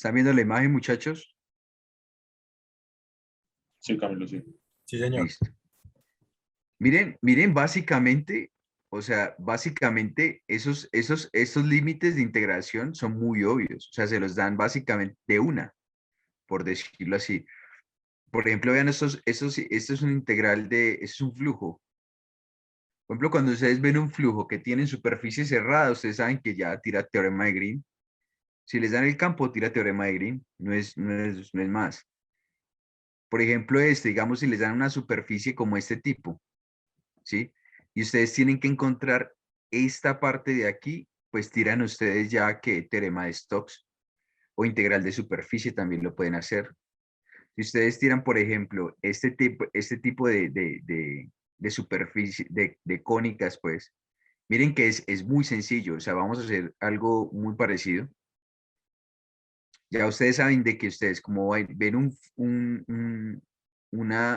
¿Están viendo la imagen, muchachos? Sí, Camilo, sí. Sí, señor. Listo. Miren, básicamente, o sea, básicamente estos límites de integración son muy obvios. O sea, se los dan básicamente de una, por decirlo así. Por ejemplo, vean esto es un integral esto es un flujo. Por ejemplo, cuando ustedes ven un flujo que tiene superficie cerrada, ustedes saben que ya tira teorema de Green. Si les dan el campo, tira teorema de Green. No es más. Por ejemplo, digamos, si les dan una superficie como este tipo, ¿sí? Y ustedes tienen que encontrar esta parte de aquí, pues tiran ustedes ya que teorema de Stokes o integral de superficie también lo pueden hacer. Si ustedes tiran, por ejemplo, este tipo de superficie, de cónicas, pues, miren que es muy sencillo. O sea, vamos a hacer algo muy parecido. Ya ustedes saben de que ustedes como ven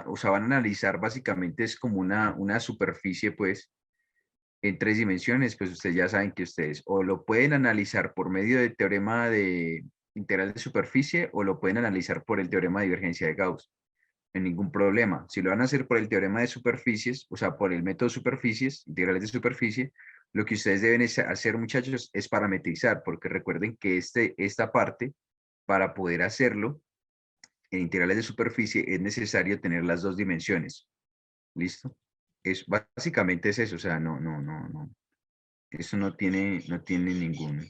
o sea, van a analizar básicamente es como una superficie, pues, en 3 dimensiones, pues ustedes ya saben que ustedes o lo pueden analizar por medio del teorema de integral de superficie o lo pueden analizar por el teorema de divergencia de Gauss. En ningún problema. Si lo van a hacer por el teorema de superficies, o sea, por el método de superficies, integrales de superficie, lo que ustedes deben hacer, muchachos, es parametrizar, porque recuerden que esta parte, para poder hacerlo en integrales de superficie, es necesario tener las 2 dimensiones. ¿Listo? Básicamente es eso, o sea, no. Eso no tiene ningún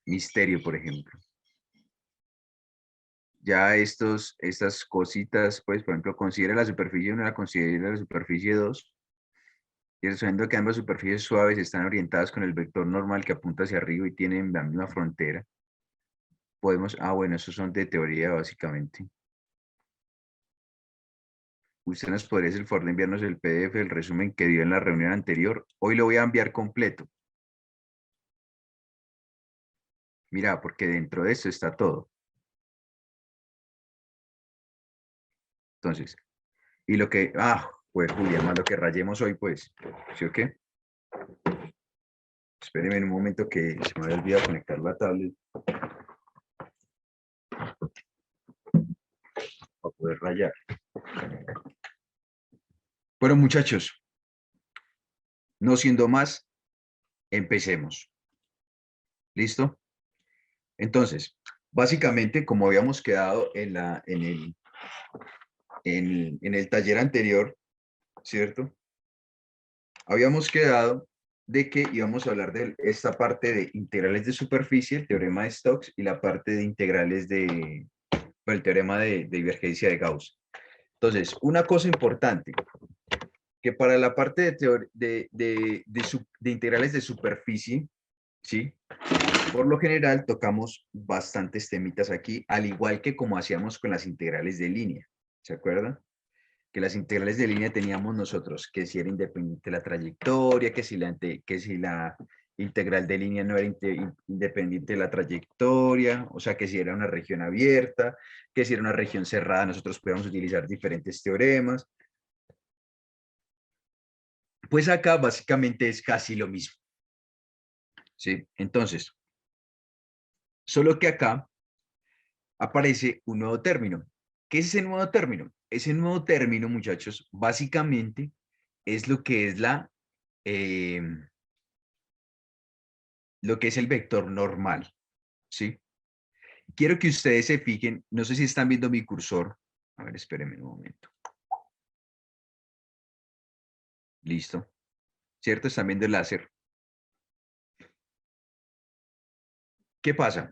misterio, por ejemplo. Ya estas cositas, pues, por ejemplo, considera la superficie 1, la considera la superficie 2, y resuelve que ambas superficies suaves están orientadas con el vector normal que apunta hacia arriba y tienen la misma frontera. Bueno, esos son de teoría, básicamente. Usted nos podría, el favor de enviarnos el PDF, el resumen que dio en la reunión anterior. Hoy lo voy a enviar completo. Mira, porque dentro de esto está todo. Entonces, y pues Julia, más lo que rayemos hoy, pues, ¿sí o qué? Espérenme un momento que se me había olvidado conectar la tablet para poder rayar. Bueno, muchachos, no siendo más, empecemos. ¿Listo? Entonces, básicamente, como habíamos quedado en el taller anterior, ¿cierto? Habíamos quedado de que íbamos a hablar de esta parte de integrales de superficie, el teorema de Stokes, y la parte de integrales el teorema de divergencia de Gauss. Entonces, una cosa importante, que para la parte de integrales de superficie, ¿sí? Por lo general tocamos bastantes temitas aquí, al igual que como hacíamos con las integrales de línea, ¿se acuerdan? Que las integrales de línea teníamos nosotros, que si era independiente la trayectoria, que si la integral de línea no era independiente de la trayectoria, o sea, que si era una región abierta, que si era una región cerrada, nosotros podíamos utilizar diferentes teoremas. Pues acá básicamente es casi lo mismo, ¿sí? Entonces, solo que acá aparece un nuevo término. ¿Qué es ese nuevo término? Ese nuevo término, muchachos, básicamente es lo que es eh, lo que es el vector normal, ¿sí? Quiero que ustedes se fijen, no sé si están viendo mi cursor. A ver, espérenme un momento. Listo. ¿Cierto? Están viendo el láser. ¿Qué pasa?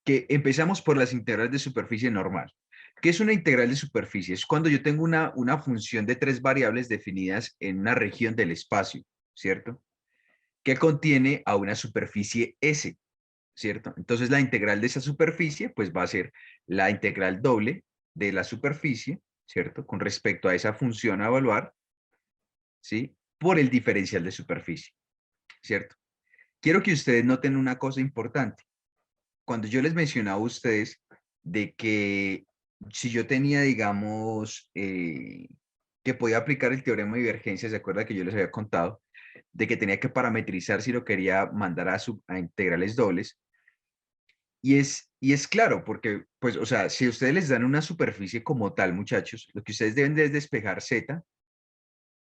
Que empezamos por las integrales de superficie normal. ¿Qué es una integral de superficie? Es cuando yo tengo una función de 3 variables definidas en una región del espacio, ¿cierto? Que contiene a una superficie S, ¿cierto? Entonces la integral de esa superficie, pues va a ser la integral doble de la superficie, ¿cierto? Con respecto a esa función a evaluar, ¿sí? Por el diferencial de superficie, ¿cierto? Quiero que ustedes noten una cosa importante. Cuando yo les mencionaba a ustedes de que si yo tenía, digamos, que podía aplicar el teorema de divergencia, ¿se acuerda que yo les había contado? De que tenía que parametrizar si lo quería mandar a integrales dobles. Y es claro, porque, pues, o sea, si ustedes les dan una superficie como tal, muchachos, lo que ustedes deben de es despejar Z,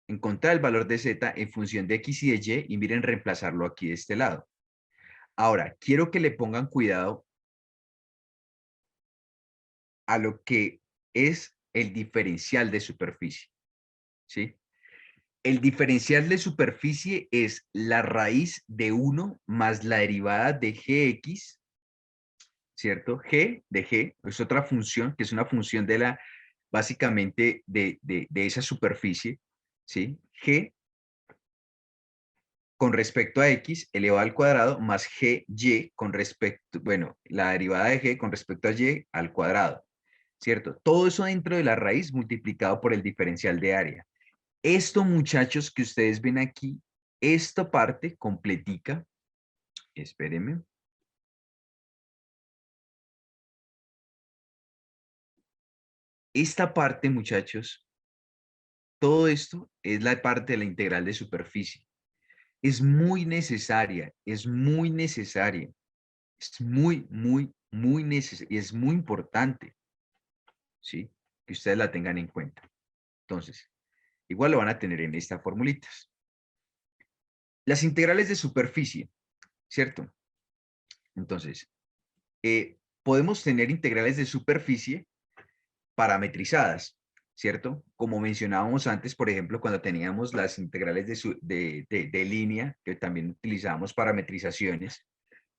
encontrar el valor de Z en función de X y de Y, y miren reemplazarlo aquí de este lado. Ahora, quiero que le pongan cuidado a lo que es el diferencial de superficie, ¿sí? El diferencial de superficie es la raíz de 1 más la derivada de gx, ¿cierto? G de G es otra función, que es una función de la, básicamente, de esa superficie, ¿sí? G con respecto a x elevado al cuadrado más gy con respecto, bueno, la derivada de g con respecto a y al cuadrado, ¿cierto? Todo eso dentro de la raíz multiplicado por el diferencial de área. Esto, muchachos, que ustedes ven aquí, esta parte completica, espérenme, esta parte, muchachos, todo esto es la parte de la integral de superficie. Es muy necesaria, es muy necesaria, es muy necesaria y es muy importante, ¿sí? Que ustedes la tengan en cuenta. Entonces, igual lo van a tener en estas formulitas. Las integrales de superficie, ¿cierto? Entonces, podemos tener integrales de superficie parametrizadas, ¿cierto? Como mencionábamos antes, por ejemplo, cuando teníamos las integrales de línea, que también utilizábamos parametrizaciones,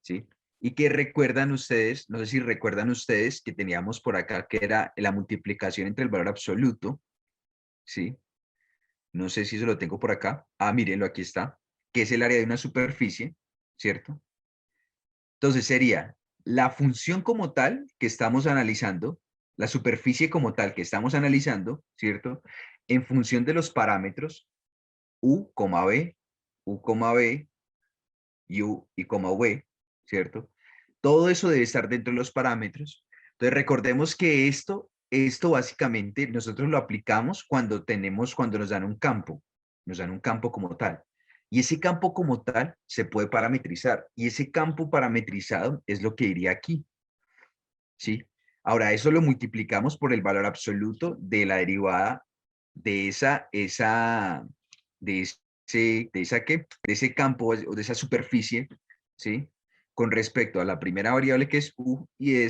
¿sí? Y que recuerdan ustedes, no sé si recuerdan ustedes que teníamos por acá que era la multiplicación entre el valor absoluto, ¿sí? No sé si eso lo tengo por acá. Ah, mírenlo, aquí está, que es el área de una superficie, ¿cierto? Entonces sería la función como tal que estamos analizando, la superficie como tal que estamos analizando, ¿cierto? En función de los parámetros u, b, u, b, y u y v, ¿cierto? Todo eso debe estar dentro de los parámetros. Entonces recordemos que esto básicamente nosotros lo aplicamos cuando nos dan un campo como tal. Y ese campo como tal se puede parametrizar. Y ese campo parametrizado es lo que iría aquí, ¿sí? Ahora, eso lo multiplicamos por el valor absoluto de la derivada de de de ese campo o de esa superficie, ¿sí? Con respecto a la primera variable que es u y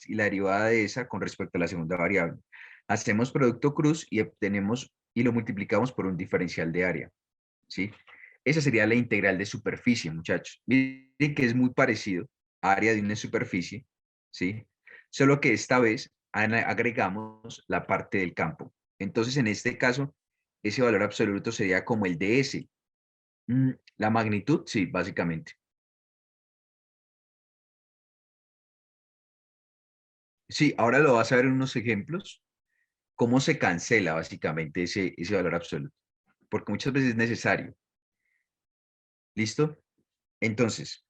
la derivada de esa con respecto a la segunda variable. Hacemos producto cruz y obtenemos y lo multiplicamos por un diferencial de área, ¿sí? Esa sería la integral de superficie, muchachos. Miren que es muy parecido a área de una superficie, ¿sí? Solo que esta vez agregamos la parte del campo. Entonces, en este caso, ese valor absoluto sería como el de S. La magnitud, sí, básicamente. Sí, ahora lo vas a ver en unos ejemplos, cómo se cancela básicamente ese valor absoluto, porque muchas veces es necesario. ¿Listo? Entonces,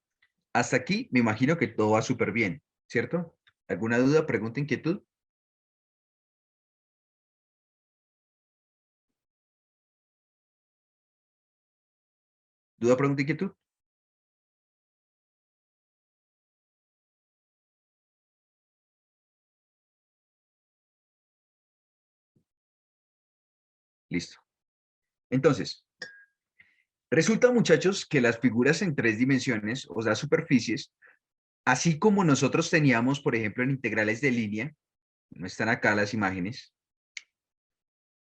hasta aquí me imagino que todo va súper bien, ¿cierto? ¿Alguna duda, pregunta, inquietud? ¿Duda, pregunta, inquietud? Listo. Entonces, resulta, muchachos, que las figuras en tres dimensiones, o sea, superficies, así como nosotros teníamos, por ejemplo, en integrales de línea, no están acá las imágenes,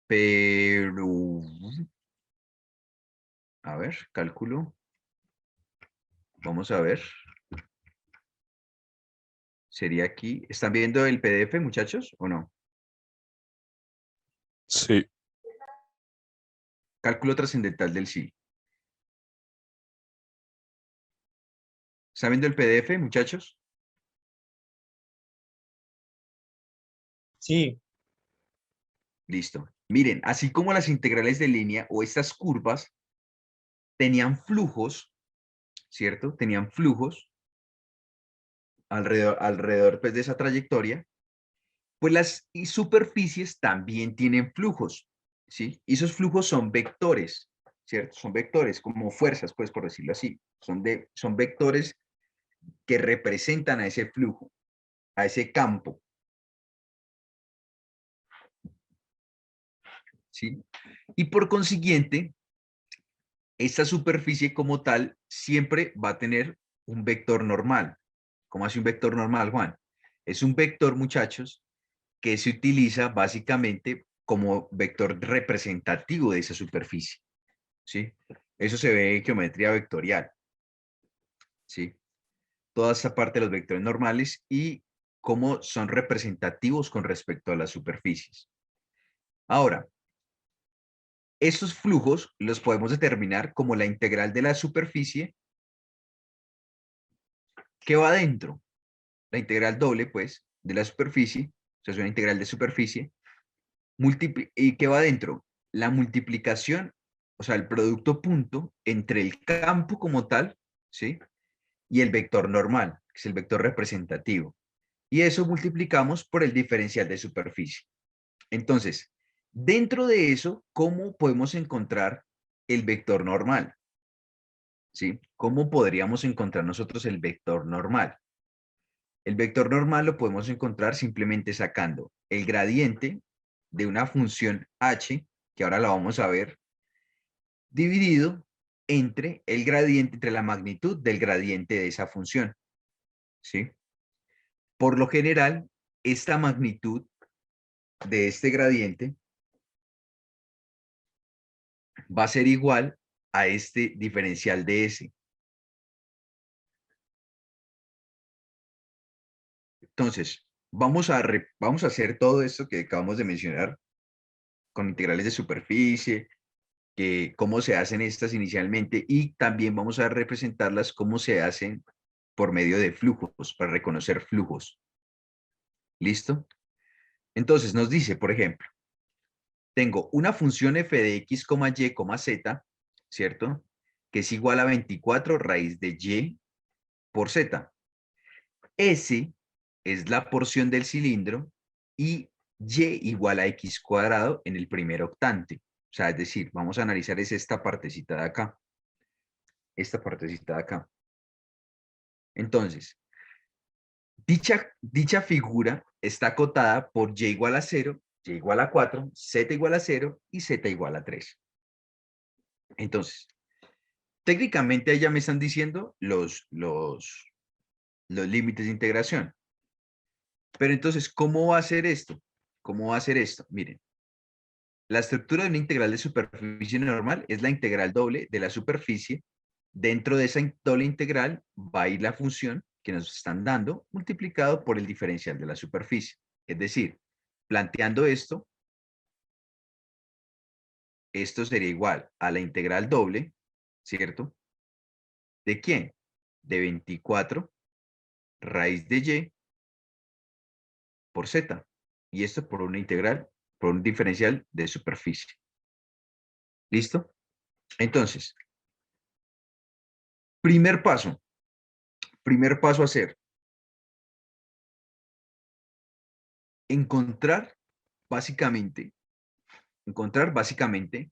pero, a ver, cálculo, vamos a ver, sería aquí. ¿Están viendo el PDF, muchachos, o no? Sí, Cálculo trascendental del sí. ¿Están viendo el PDF, muchachos? Sí, Listo. Miren, así como las integrales de línea o estas curvas tenían flujos, ¿cierto? Tenían flujos alrededor pues, de esa trayectoria, pues las superficies también tienen flujos, ¿sí? Y esos flujos son vectores, ¿cierto? Son vectores, como fuerzas, pues, por decirlo así. Son vectores que representan a ese flujo, a ese campo, ¿sí? Y por consiguiente, esta superficie como tal siempre va a tener un vector normal. ¿Cómo hace un vector normal, Juan? Es un vector, muchachos, que se utiliza básicamente como vector representativo de esa superficie, ¿sí? Eso se ve en geometría vectorial, ¿sí? Toda esa parte de los vectores normales y cómo son representativos con respecto a las superficies. Ahora, estos flujos los podemos determinar como la integral de la superficie que va adentro, la integral doble, pues, de la superficie, o sea, es una integral de superficie, y que va adentro, la multiplicación, o sea, el producto punto entre el campo como tal, ¿sí? Y el vector normal, que es el vector representativo. Y eso multiplicamos por el diferencial de superficie. Entonces, dentro de eso, ¿cómo podemos encontrar el vector normal? ¿Sí? ¿Cómo podríamos encontrar nosotros el vector normal? El vector normal lo podemos encontrar simplemente sacando el gradiente de una función h, que ahora la vamos a ver, dividido entre el gradiente, entre la magnitud del gradiente de esa función, ¿sí? Por lo general, esta magnitud de este gradiente va a ser igual a este diferencial de S. Entonces, vamos a hacer todo esto que acabamos de mencionar con integrales de superficie, que cómo se hacen estas inicialmente y también vamos a representarlas cómo se hacen por medio de flujos, para reconocer flujos. ¿Listo? Entonces nos dice, por ejemplo, tengo una función f de x, y, z, ¿cierto? Que es igual a 24 raíz de y por z. S es la porción del cilindro y y igual a x cuadrado en el primer octante. O sea, es decir, vamos a analizar es esta partecita de acá. Esta partecita de acá. Entonces, dicha figura está acotada por y igual a 0, y igual a 4, z igual a 0 y z igual a 3. Entonces, técnicamente ya me están diciendo los límites de integración. Pero entonces, ¿cómo va a ser esto? ¿Cómo va a ser esto? Miren, la estructura de una integral de superficie normal es la integral doble de la superficie. Dentro de esa doble integral va a ir la función que nos están dando multiplicado por el diferencial de la superficie. Es decir, planteando esto, esto sería igual a la integral doble, ¿cierto? ¿De quién? De 24 raíz de y por z. Y esto por una integral, por un diferencial de superficie. ¿Listo? Entonces, primer paso. Primer paso a hacer. Encontrar básicamente, encontrar básicamente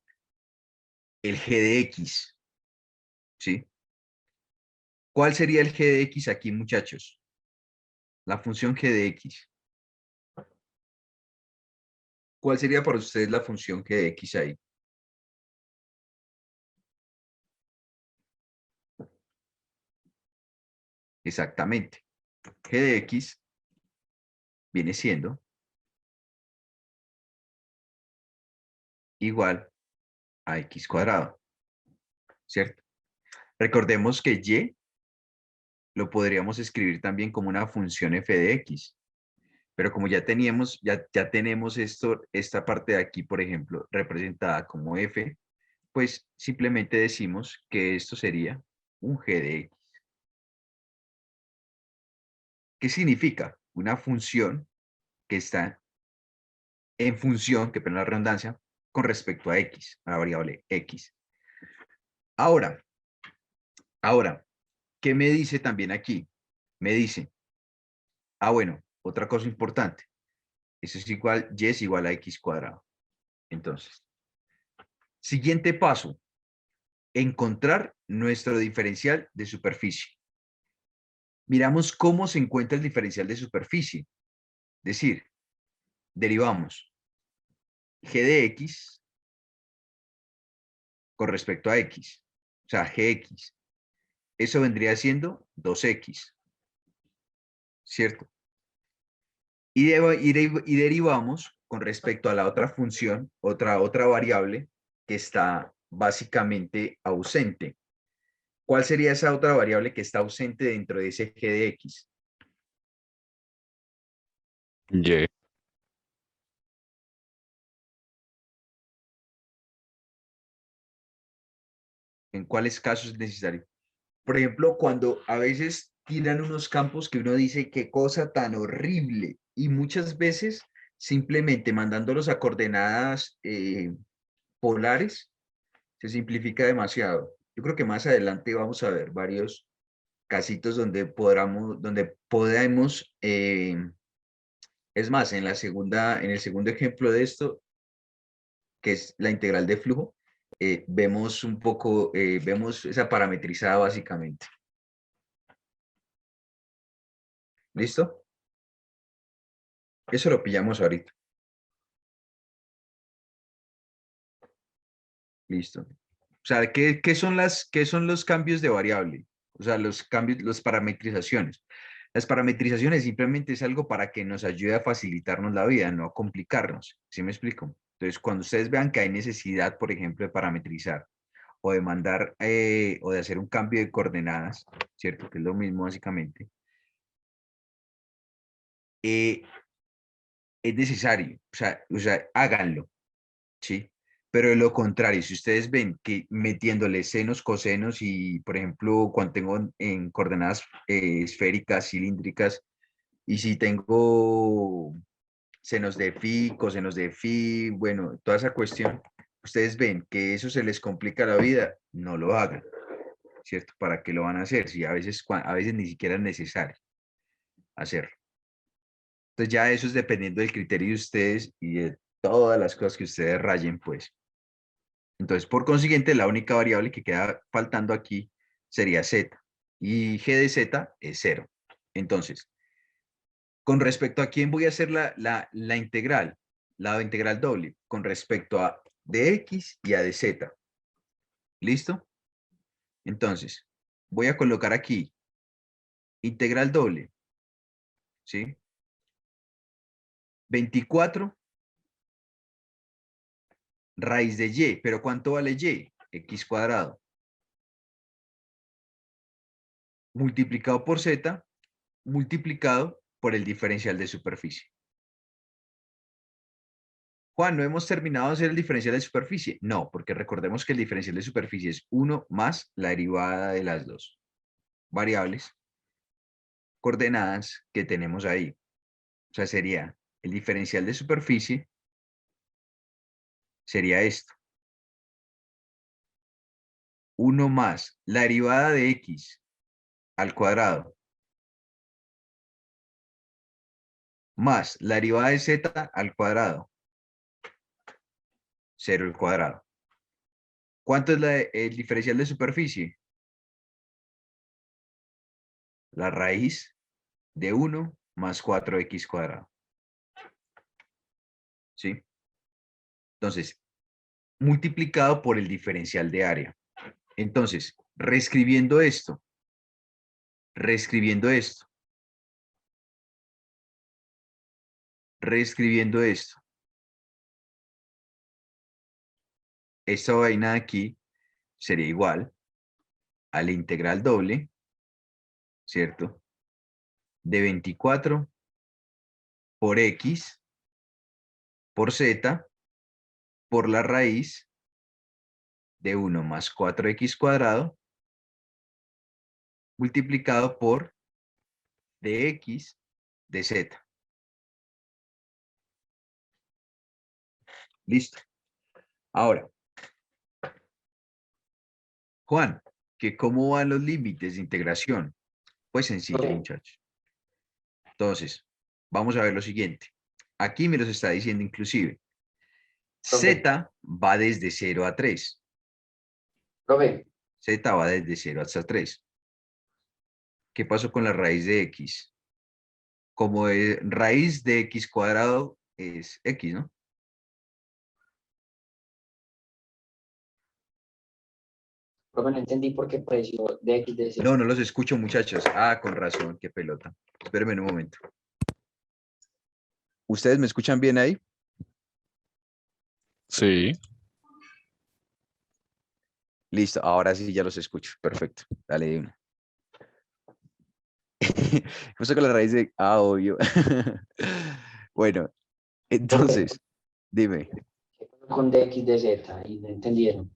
el g de x. ¿Sí? ¿Cuál sería el g de x aquí, muchachos? La función g de x. ¿Cuál sería para ustedes la función g de x ahí? Exactamente. G de x viene siendo igual a x cuadrado, ¿cierto? Recordemos que y lo podríamos escribir también como una función f de x, pero como ya tenemos esta parte de aquí, por ejemplo, representada como f, pues simplemente decimos que esto sería un g de x. ¿Qué significa? Una función que está en función, que perdón la redundancia, con respecto a x, a la variable x. Ahora, ¿qué me dice también aquí? Me dice, bueno, otra cosa importante, eso es igual, y es igual a x cuadrado. Entonces, siguiente paso, encontrar nuestro diferencial de superficie. miramos cómo se encuentra el diferencial de superficie. Es decir, derivamos g de x con respecto a x. O sea, gx. Eso vendría siendo 2x, ¿cierto? Y derivamos con respecto a la otra función, otra variable que está básicamente ausente. ¿Cuál sería esa otra variable que está ausente dentro de ese g de x? Y. ¿En cuáles casos es necesario? Por ejemplo, cuando a veces tiran unos campos que uno dice qué cosa tan horrible y muchas veces simplemente mandándolos a coordenadas polares se simplifica demasiado. Yo creo que más adelante vamos a ver varios casitos donde podemos, es más, en el segundo ejemplo de esto, que es la integral de flujo, vemos un poco, vemos esa parametrizada básicamente. ¿Listo? Eso lo pillamos ahorita. Listo. O sea, ¿qué son los cambios de variable? O sea, los cambios, las parametrizaciones. Las parametrizaciones simplemente es algo para que nos ayude a facilitarnos la vida, no a complicarnos. ¿Sí me explico? Entonces, cuando ustedes vean que hay necesidad, por ejemplo, de parametrizar o de mandar o de hacer un cambio de coordenadas, ¿cierto? Que es lo mismo básicamente, eh, es necesario. O sea, háganlo. ¿Sí? Pero de lo contrario, si ustedes ven que metiéndole senos, cosenos y, por ejemplo, cuando tengo en coordenadas esféricas, cilíndricas, y si tengo senos de phi, cosenos de phi, bueno, toda esa cuestión, ustedes ven que eso se les complica la vida, no lo hagan, ¿cierto? ¿Para qué lo van a hacer? Si a veces ni siquiera es necesario hacerlo. Entonces ya eso es dependiendo del criterio de ustedes y de todas las cosas que ustedes rayen, pues. Entonces, por consiguiente, la única variable que queda faltando aquí sería z. Y g de z es 0. Entonces, con respecto a quién voy a hacer la integral, la integral doble, con respecto a de x y a de z. ¿Listo? Entonces, voy a colocar aquí integral doble, ¿sí? 24 raíz de y, pero ¿cuánto vale y? X cuadrado. Multiplicado por z, multiplicado por el diferencial de superficie. Juan, ¿no hemos terminado de hacer el diferencial de superficie? No, porque recordemos que el diferencial de superficie es 1 más la derivada de las dos variables coordenadas que tenemos ahí. O sea, sería el diferencial de superficie, sería esto. 1 más la derivada de x al cuadrado más la derivada de z al cuadrado, 0 al cuadrado. ¿Cuánto es el diferencial de superficie? La raíz de 1 más 4x cuadrado. ¿Sí? Entonces, multiplicado por el diferencial de área. Entonces, reescribiendo esto, reescribiendo esto, esta vaina de aquí sería igual a la integral doble, ¿cierto? De 24 por x por z por la raíz de 1 más 4x cuadrado multiplicado por dx de z. Listo. Ahora, Juan, ¿que cómo van los límites de integración? Pues sencillo, Profe, muchachos. Entonces, vamos a ver lo siguiente. Aquí me los está diciendo inclusive. profe, Z va desde 0 a 3. profe, Z va desde 0 hasta 3. ¿Qué pasó con la raíz de x? Como raíz de x cuadrado es x, ¿no? Profe, no entendí por qué precio de X de Z. No, no los escucho, muchachos. Ah, con razón, qué pelota. Espérenme un momento. ¿Ustedes me escuchan bien ahí? Sí. Listo, ahora sí ya los escucho. Perfecto. Dale de una. Justo con la raíz de... Ah, obvio. Bueno, Profe, entonces, dime. ¿qué pasó con DX de Z? Y no entendieron.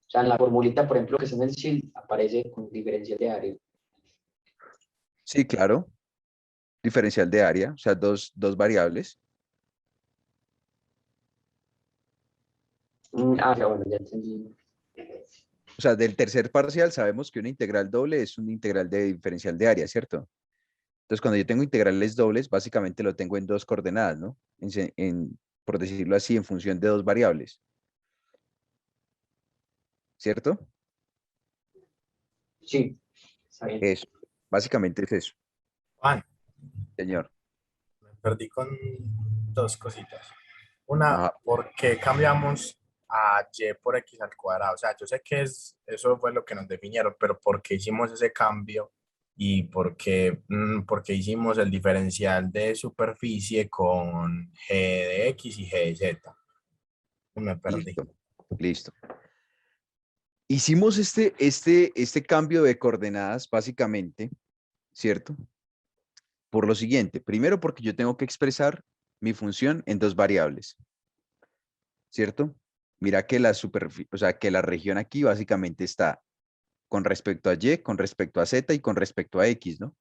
O sea, en la formulita, por ejemplo, que está en el SIL, aparece con diferencial de área. Sí, claro. Diferencial de área, o sea, dos variables. Ya bueno, ya entendí. O sea, del tercer parcial sabemos que una integral doble es una integral de diferencial de área, ¿cierto? Entonces, cuando yo tengo integrales dobles, básicamente lo tengo en dos coordenadas, ¿no? Por decirlo así, en función de dos variables, ¿cierto? Sí, está bien. Eso, básicamente es eso, Juan, señor. me perdí con dos cositas. Una, Ajá, ¿por qué cambiamos a y por x al cuadrado? O sea, yo sé que eso fue lo que nos definieron, pero ¿por qué hicimos ese cambio? ¿Y por qué hicimos el diferencial de superficie con g de x y g de z? Me perdí. listo, listo. Hicimos este cambio de coordenadas, básicamente, ¿cierto? Por lo siguiente, primero porque yo tengo que expresar mi función en dos variables, ¿cierto? Mira que o sea, que la región aquí básicamente está con respecto a y, con respecto a z y con respecto a x, ¿no?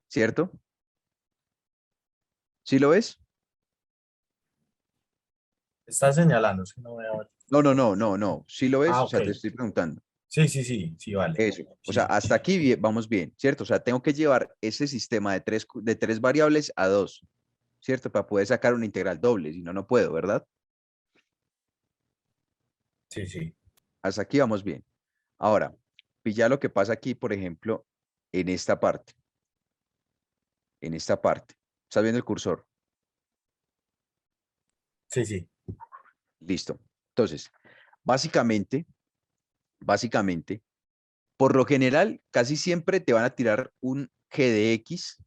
¿Cierto? ¿Sí lo ves? Estás señalando, es que no veo. No, no, no, no, no. ¿Sí lo ves? Ah, O ok. sea, te estoy preguntando. Sí, sí, sí, sí, vale. Eso. O Sí, sea, sí. hasta aquí vamos bien, ¿cierto? O sea, tengo que llevar ese sistema de tres variables a dos, ¿cierto? Para poder sacar una integral doble, si no, no puedo, ¿verdad? Sí, sí. Hasta aquí vamos bien. Ahora, pilla lo que pasa aquí, por ejemplo, en esta parte. En esta parte. ¿Estás viendo el cursor? Sí, sí. Listo. Entonces, básicamente, por lo general, casi siempre te van a tirar un g de x,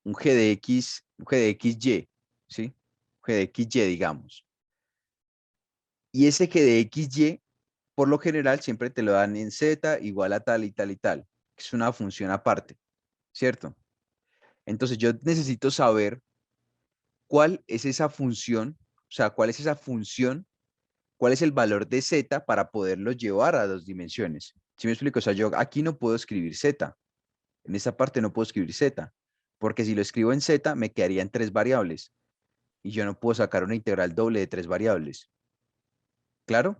un g de xy, ¿sí? Un g de xy, digamos. Y ese g de xy, por lo general, siempre te lo dan en z igual a tal y tal y tal, que es una función aparte, ¿cierto? Entonces yo necesito saber cuál es esa función, o sea, cuál es esa función, cuál es el valor de z para poderlo llevar a dos dimensiones. ¿Sí me explico? O sea, yo aquí no puedo escribir z, en esta parte no puedo escribir z, porque si lo escribo en z me quedaría en tres variables y yo no puedo sacar una integral doble de tres variables. ¿Claro?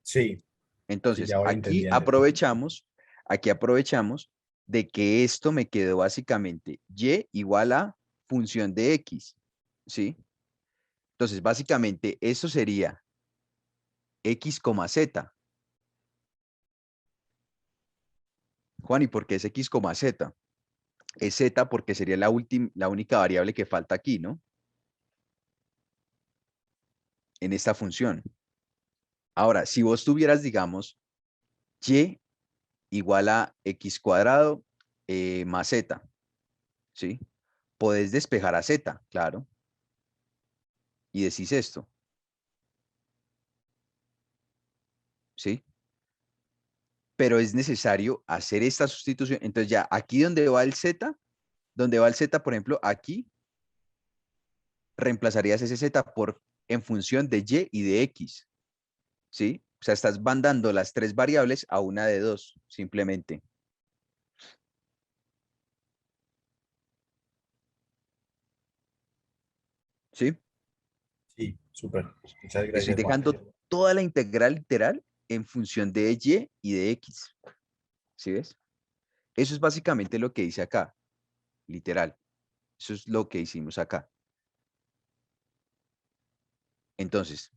Sí, sí, Entonces, ya voy entendiendo. aquí aprovechamos de que esto me quedó básicamente y igual a función de x, ¿sí? Entonces, básicamente, eso sería x, z. Juan, ¿y por qué es x, z? Es z porque sería la única variable que falta aquí, ¿no? En esta función. Ahora, si vos tuvieras, digamos, y igual a x cuadrado más z, ¿sí? Podés despejar a z, claro, y decís esto, ¿sí? Pero es necesario hacer esta sustitución. Entonces ya aquí donde va el z, por ejemplo, aquí reemplazarías ese z por en función de y de x, ¿sí? O sea, estás mandando las tres variables a una de dos, simplemente. ¿Sí? Sí, súper. Muchas Estoy gracias, Juan. dejando toda la integral literal en función de y de x. ¿Sí ves? Eso es básicamente lo que dice acá, literal. Eso es lo que hicimos acá. Entonces,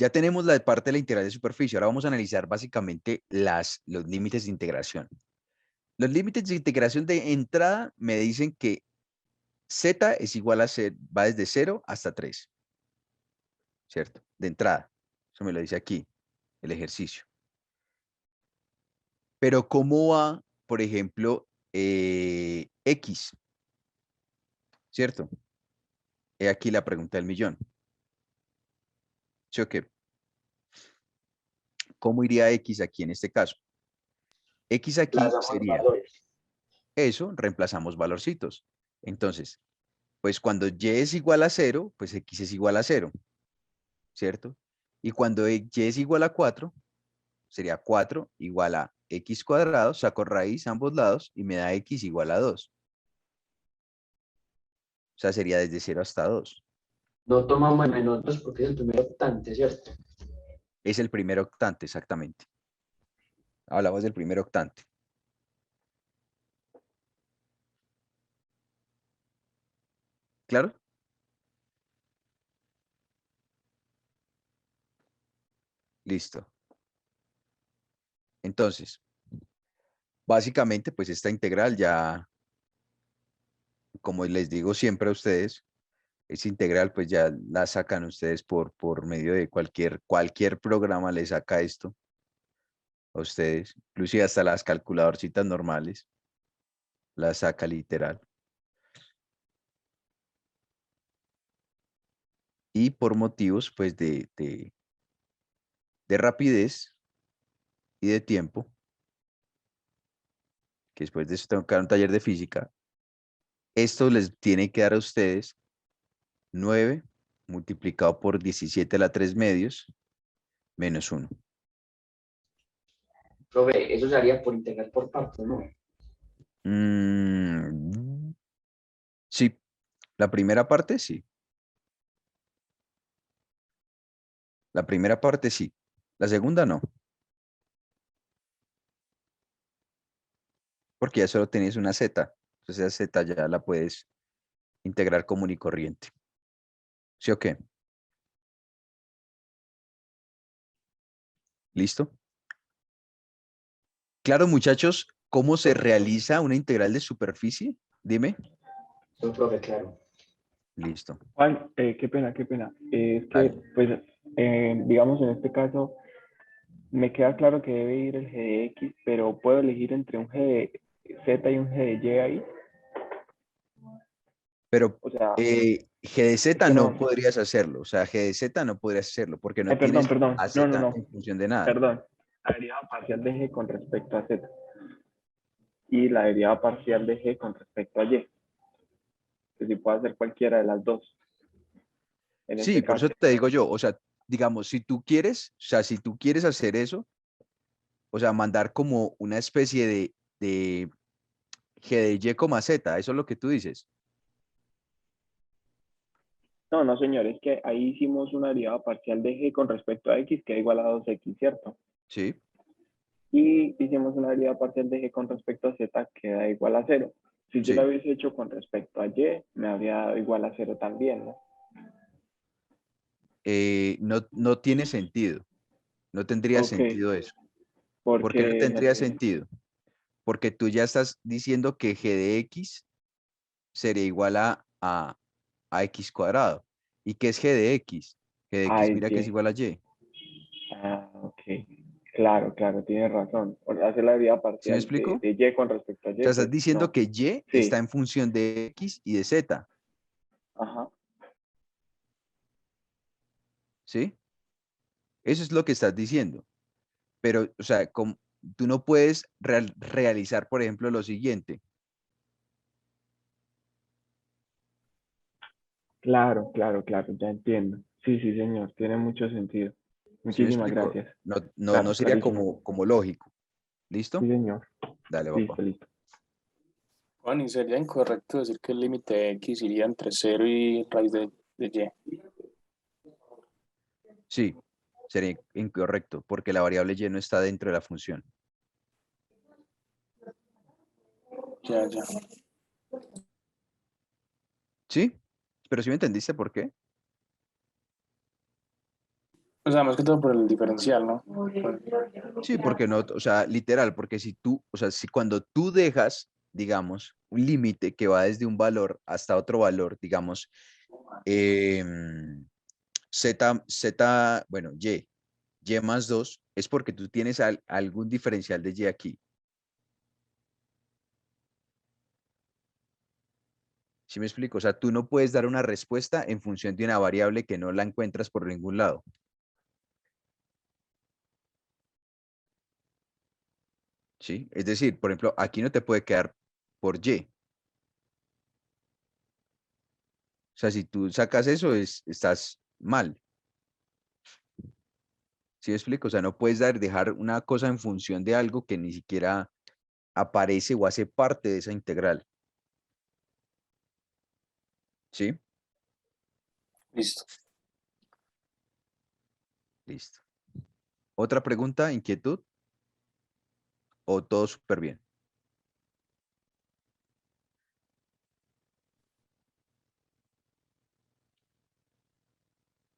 Ya tenemos la parte de la integral de superficie. Ahora vamos a analizar básicamente los límites de integración. Los límites de integración de entrada me dicen que z es igual a c, va desde 0 hasta 3, ¿cierto? De entrada. Eso me lo dice aquí, el ejercicio. Pero ¿cómo va, por ejemplo, x? ¿Cierto? He aquí la pregunta del millón. ¿Sí o qué? ¿Cómo iría x aquí en este caso? X aquí Plazamos sería valores. eso, reemplazamos valorcitos. Entonces, pues cuando y es igual a 0, pues x es igual a 0, ¿cierto? Y cuando y es igual a 4, sería 4 igual a x cuadrado, saco raíz a ambos lados y me da x igual a 2. O sea, sería desde 0 hasta 2. No tomamos menos 2 porque es el primer octante, ¿cierto? Es el primer octante, exactamente. Hablamos del primer octante. ¿Claro? Listo. Entonces, básicamente, pues esta integral ya, como les digo siempre a ustedes, esa integral pues ya la sacan ustedes por medio de cualquier programa le saca esto a ustedes, inclusive hasta las calculadorcitas normales, la saca literal. Y por motivos pues de rapidez y de tiempo, que después de eso tengo que dar un taller de física, esto les tiene que dar a ustedes 9 multiplicado por 17 a la 3 medios menos 1. Profe, eso se haría por integrar por partes, ¿no? Sí, la primera parte sí. La primera parte sí. La segunda no. Porque ya solo tienes una z. Entonces esa z ya la puedes integrar común y corriente. ¿Sí o qué? ¿Listo? Claro, muchachos, ¿cómo se realiza una integral de superficie? Dime. Sí, profe, claro. Listo. Juan, qué pena, qué pena. Es que, Dale. pues, digamos, en este caso, me queda claro que debe ir el g de x, pero puedo elegir entre un g de z y un g de y ahí. Pero O sea, G de es Z que no no. podrías hacerlo. O sea, G de Z no podrías hacerlo porque no Perdón, tienes perdón. a No, no, Z no. en función de nada. Perdón. La derivada parcial de g con respecto a z y la derivada parcial de g con respecto a y. Que si puedo hacer cualquiera de las dos. En Sí, este por caso. eso te digo yo, o sea, digamos, si tú quieres, o sea, si tú quieres hacer eso, o sea, mandar como una especie de G de Y, Z, eso es lo que tú dices. No, no, señor, es que ahí hicimos una derivada parcial de g con respecto a x que es igual a 2x, ¿cierto? Sí, Y hicimos una derivada parcial de g con respecto a z que da igual a 0. Si yo lo sí. hubiese hecho con respecto a y, me habría dado igual a 0 también, ¿no? No, no tiene sentido. No tendría Ok, sentido eso. ¿Por qué no porque no tendría sé. sentido? Porque tú ya estás diciendo que G de X sería igual a X cuadrado. ¿Y qué es G de X? G de X, Ay, mira que es y. igual a Y. Ah, ok. Claro, claro, tienes razón. Hacer la derivada ¿Sí me parcial explico? de y con respecto a O sea, y, estás pues diciendo no. que Y está Sí, en función de X y de Z, ajá. ¿sí? Eso es lo que estás diciendo. Pero, o sea, tú no puedes realizar, por ejemplo, lo siguiente. Claro, claro, claro, ya entiendo. Sí, sí, señor, tiene mucho sentido. ¿Sí me Muchísimas explico? gracias. No, no, no Claro, sería clarísimo. como lógico. Sí, ¿Listo? señor. Dale, Listo, papá. listo. Juan, y sería incorrecto decir que el límite de x iría entre cero y raíz de y. Sí, sería incorrecto, porque la variable Y no está dentro de la función. Ya, ya. ¿Sí? Pero sí me entendiste por qué. O sea, más que todo por el diferencial, ¿no? Sí, porque no, o sea, literal, porque si tú, o sea, si cuando tú dejas, digamos, un límite que va desde un valor hasta otro valor, digamos, bueno, y más 2 es porque tú tienes algún diferencial de y aquí. ¿Sí me explico? O sea, tú no puedes dar una respuesta en función de una variable que no la encuentras por ningún lado. ¿Sí? Es decir, por ejemplo, aquí no te puede quedar por y. O sea, si tú sacas eso, estás mal. ¿Sí me explico? O sea, no puedes dejar una cosa en función de algo que ni siquiera aparece o hace parte de esa integral. ¿Sí? Listo. Listo. ¿Otra pregunta, inquietud? ¿O todo súper bien?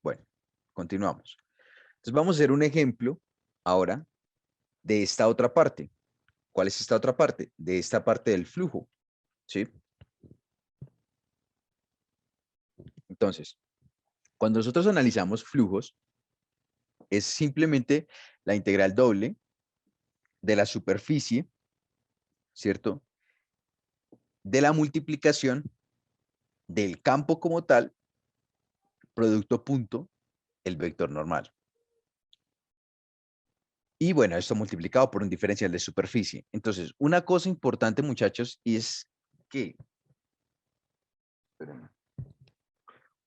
Bueno, continuamos. Entonces vamos a hacer un ejemplo ahora de esta otra parte. ¿Cuál es esta otra parte? De esta parte del flujo. ¿Sí? Entonces, cuando nosotros analizamos flujos, es simplemente la integral doble de la superficie, ¿cierto? De la multiplicación del campo como tal, producto punto, el vector normal. Y bueno, esto multiplicado por un diferencial de superficie. Entonces, una cosa importante, muchachos, y es que... Espérenme.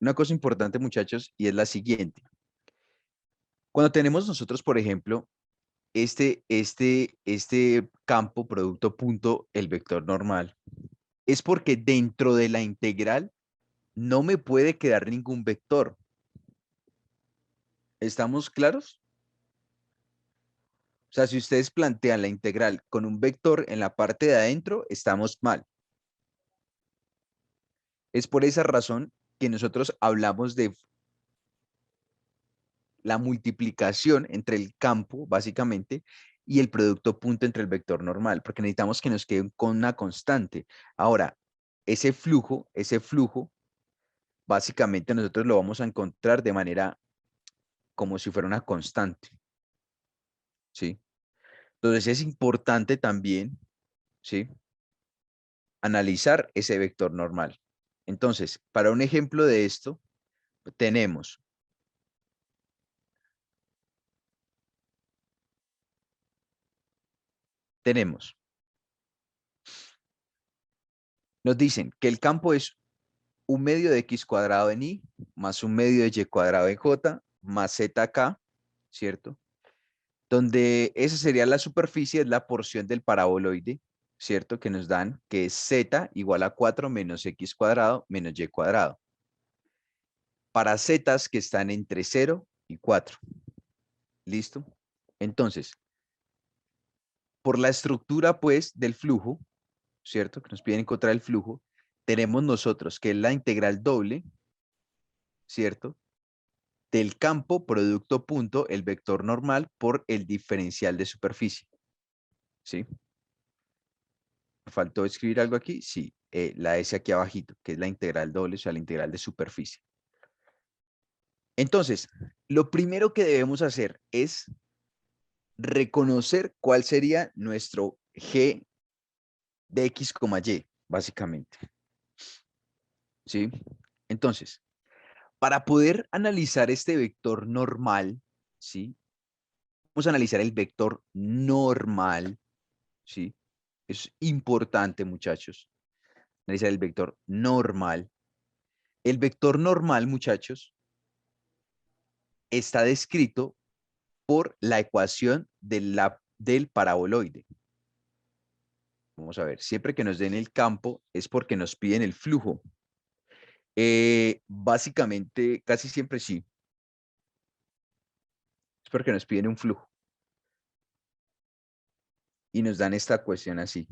Una cosa importante, muchachos, y es la siguiente. Cuando tenemos nosotros, por ejemplo, este campo producto punto, el vector normal, es porque dentro de la integral no me puede quedar ningún vector. ¿Estamos claros? O sea, si ustedes plantean la integral con un vector en la parte de adentro, estamos mal. Es por esa razón que nosotros hablamos de la multiplicación entre el campo, básicamente, y el producto punto entre el vector normal, porque necesitamos que nos quede con una constante. Ahora, ese flujo, básicamente nosotros lo vamos a encontrar de manera como si fuera una constante, ¿sí? Entonces es importante también, ¿sí? Analizar ese vector normal. Entonces, para un ejemplo de esto, tenemos nos dicen que el campo es un medio de x cuadrado en y más un medio de y cuadrado en j más z acá, ¿cierto? Donde esa sería la superficie, es la porción del paraboloide, ¿cierto? Que nos dan que es z igual a 4 menos x cuadrado menos y cuadrado. Para zetas que están entre 0 y 4. ¿Listo? Entonces, por la estructura, pues, del flujo, ¿cierto? Que nos piden encontrar el flujo, tenemos nosotros que es la integral doble, ¿cierto? Del campo producto punto, el vector normal por el diferencial de superficie. ¿Sí? ¿Me faltó escribir algo aquí? Sí, la S aquí abajito, que es la integral doble, o sea, la integral de superficie. Entonces, lo primero que debemos hacer es reconocer cuál sería nuestro G de X, Y, básicamente. ¿Sí? Entonces, para poder analizar este vector normal, ¿sí? Vamos a analizar el vector normal, ¿sí? Es importante, muchachos, analizar el vector normal. El vector normal, muchachos, está descrito por la ecuación del paraboloide. Vamos a ver, siempre que nos den el campo es porque nos piden el flujo. Básicamente, casi siempre sí. Es porque nos piden un flujo. Y nos dan esta cuestión así.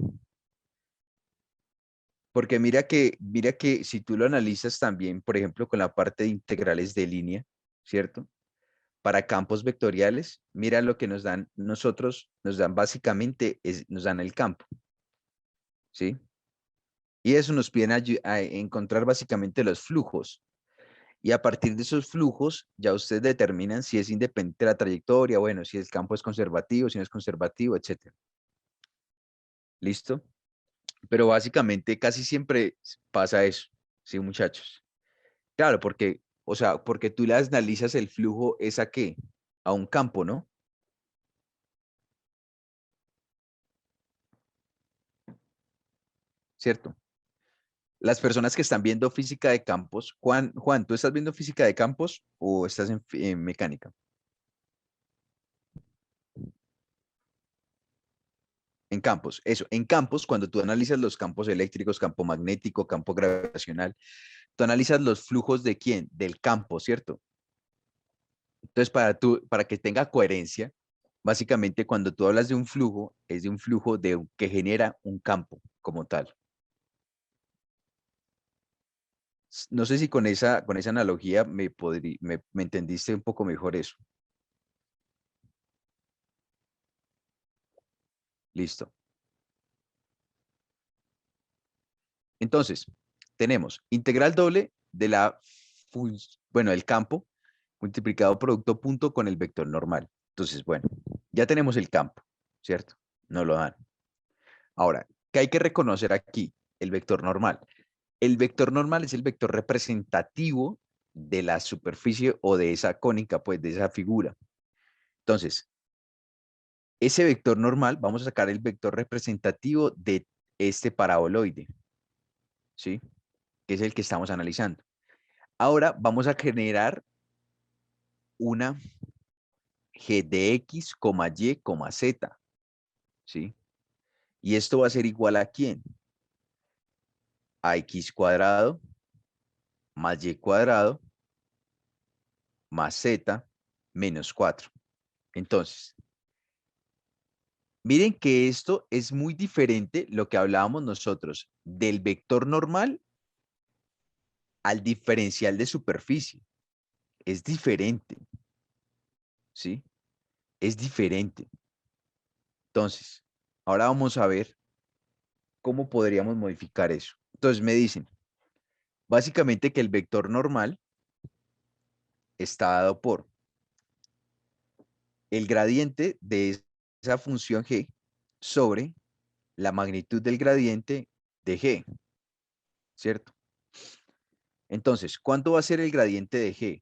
Porque mira que si tú lo analizas también, por ejemplo, con la parte de integrales de línea, ¿cierto? para campos vectoriales, mira lo que nos dan nosotros, nos dan básicamente, nos dan el campo, ¿sí? Y eso nos viene a encontrar básicamente los flujos. Y a partir de esos flujos, ya ustedes determinan si es independiente de la trayectoria, bueno, si el campo es conservativo, si no es conservativo, etc. ¿Listo? Pero básicamente casi siempre pasa eso, ¿sí, muchachos? Claro, porque, o sea, porque tú le analizas el flujo, ¿es a qué? A un campo, ¿no? ¿Cierto? Las personas que están viendo física de campos, Juan, ¿tú estás viendo física de campos o estás en mecánica? En campos, eso, en campos, cuando tú analizas los campos eléctricos, campo magnético, campo gravitacional, tú analizas los flujos de quién, del campo, ¿cierto? Entonces, para que tenga coherencia, básicamente cuando tú hablas de un flujo, es de un flujo que genera un campo como tal. No sé si con esa analogía me entendiste un poco mejor eso. Listo. Entonces, tenemos integral doble de el campo multiplicado producto punto con el vector normal. Entonces, bueno, ya tenemos el campo, ¿cierto? Nos lo dan. Ahora, ¿qué hay que reconocer aquí? El vector normal. El vector normal es el vector representativo de la superficie o de esa cónica, pues de esa figura. Entonces, ese vector normal, vamos a sacar el vector representativo de este paraboloide, ¿sí? Que es el que estamos analizando. Ahora vamos a generar una g de x, y, z, ¿sí? Y esto va a ser igual a ¿quién? A x cuadrado más y cuadrado más z menos 4. Entonces, miren que esto es muy diferente lo que hablábamos nosotros del vector normal al diferencial de superficie. Es diferente, ¿sí? Es diferente. Entonces, ahora vamos a ver cómo podríamos modificar eso. Entonces me dicen, básicamente que el vector normal está dado por el gradiente de esa función g sobre la magnitud del gradiente de g, ¿cierto? Entonces, ¿cuánto va a ser el gradiente de g?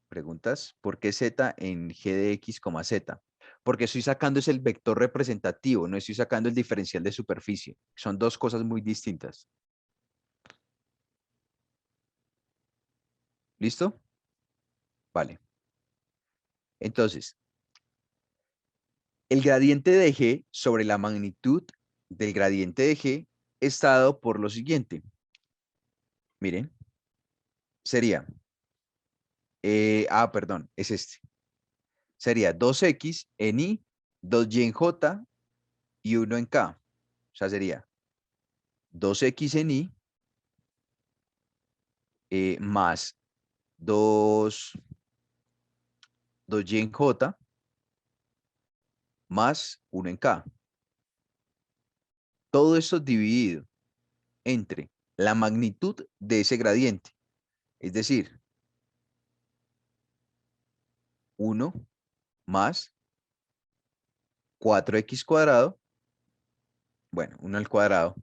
Preguntas, ¿por qué z en g de x, z? Porque estoy sacando es el vector representativo, no estoy sacando el diferencial de superficie. Son dos cosas muy distintas. ¿Listo? Vale. Entonces, el gradiente de g sobre la magnitud del gradiente de g está dado por lo siguiente. Miren, sería, perdón, es este. Sería 2x en y, 2y en j y 1 en k. O sea, sería 2x en y más 2y en j más 1 en k. Todo esto dividido entre la magnitud de ese gradiente. Es decir, 1 más 4x cuadrado, bueno, 1 al cuadrado,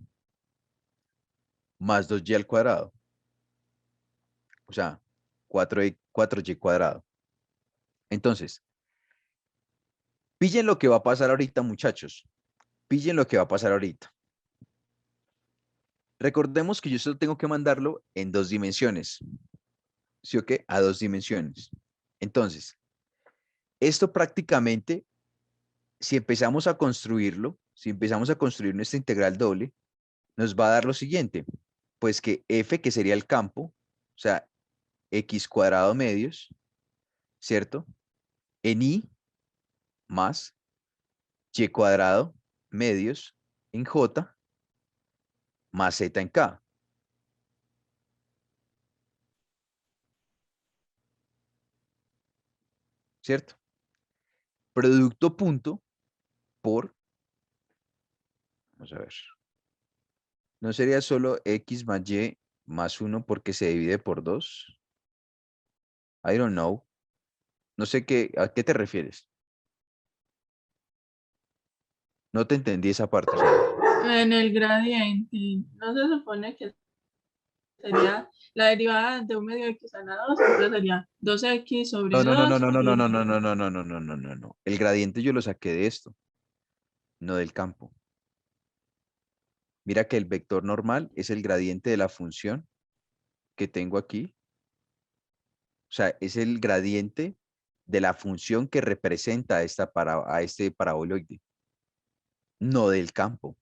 más 2y al cuadrado. O sea, 4y cuadrado. Entonces, pillen lo que va a pasar ahorita, muchachos. Pillen lo que va a pasar ahorita. Recordemos que yo solo tengo que mandarlo en 2 dimensiones. ¿Sí o qué? A 2 dimensiones. Entonces, esto prácticamente, si empezamos a construirlo, si empezamos a construir nuestra integral doble, nos va a dar lo siguiente. Pues que f, que sería el campo, o sea, x cuadrado medios, ¿cierto? En y más y cuadrado medios en j más z en k. ¿cierto? Producto punto por, vamos a ver, ¿no sería solo x más y más 1 porque se divide por 2? I don't know. No sé a qué te refieres. No te entendí esa parte, Sara. En el gradiente, ¿no se supone que sería la derivada de un medio x a la 2? Entonces sería 2x sobre No, no, no, no, 2 no, no, y no, no, no, no, no, no, no, no, no, no, no. El gradiente yo lo saqué de esto, no del campo. Mira que el vector normal es el gradiente de la función que tengo aquí. O sea, es el gradiente de la función que representa a este paraboloide, no del campo.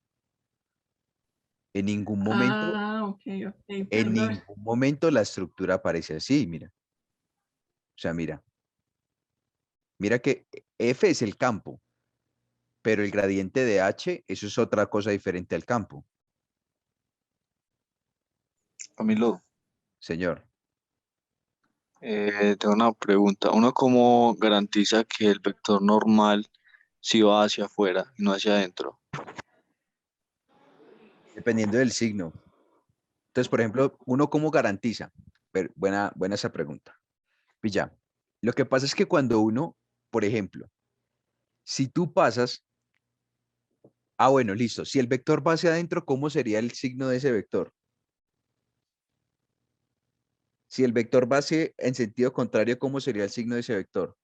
En ningún momento, ok, en perdón. ningún momento la estructura aparece así, mira. O sea, mira que F es el campo, pero el gradiente de H, eso es otra cosa diferente al campo, Camilo, señor. tengo una pregunta. ¿Uno cómo garantiza que el vector normal sí va hacia afuera y no hacia adentro? Dependiendo del signo. Entonces, por ejemplo, ¿uno cómo garantiza? Buena esa pregunta. Pilla. Lo que pasa es que cuando uno, por ejemplo, si tú pasas, bueno, listo, si el vector va hacia adentro, ¿cómo sería el signo de ese vector? Si el vector va en sentido contrario, ¿cómo sería el signo de ese vector?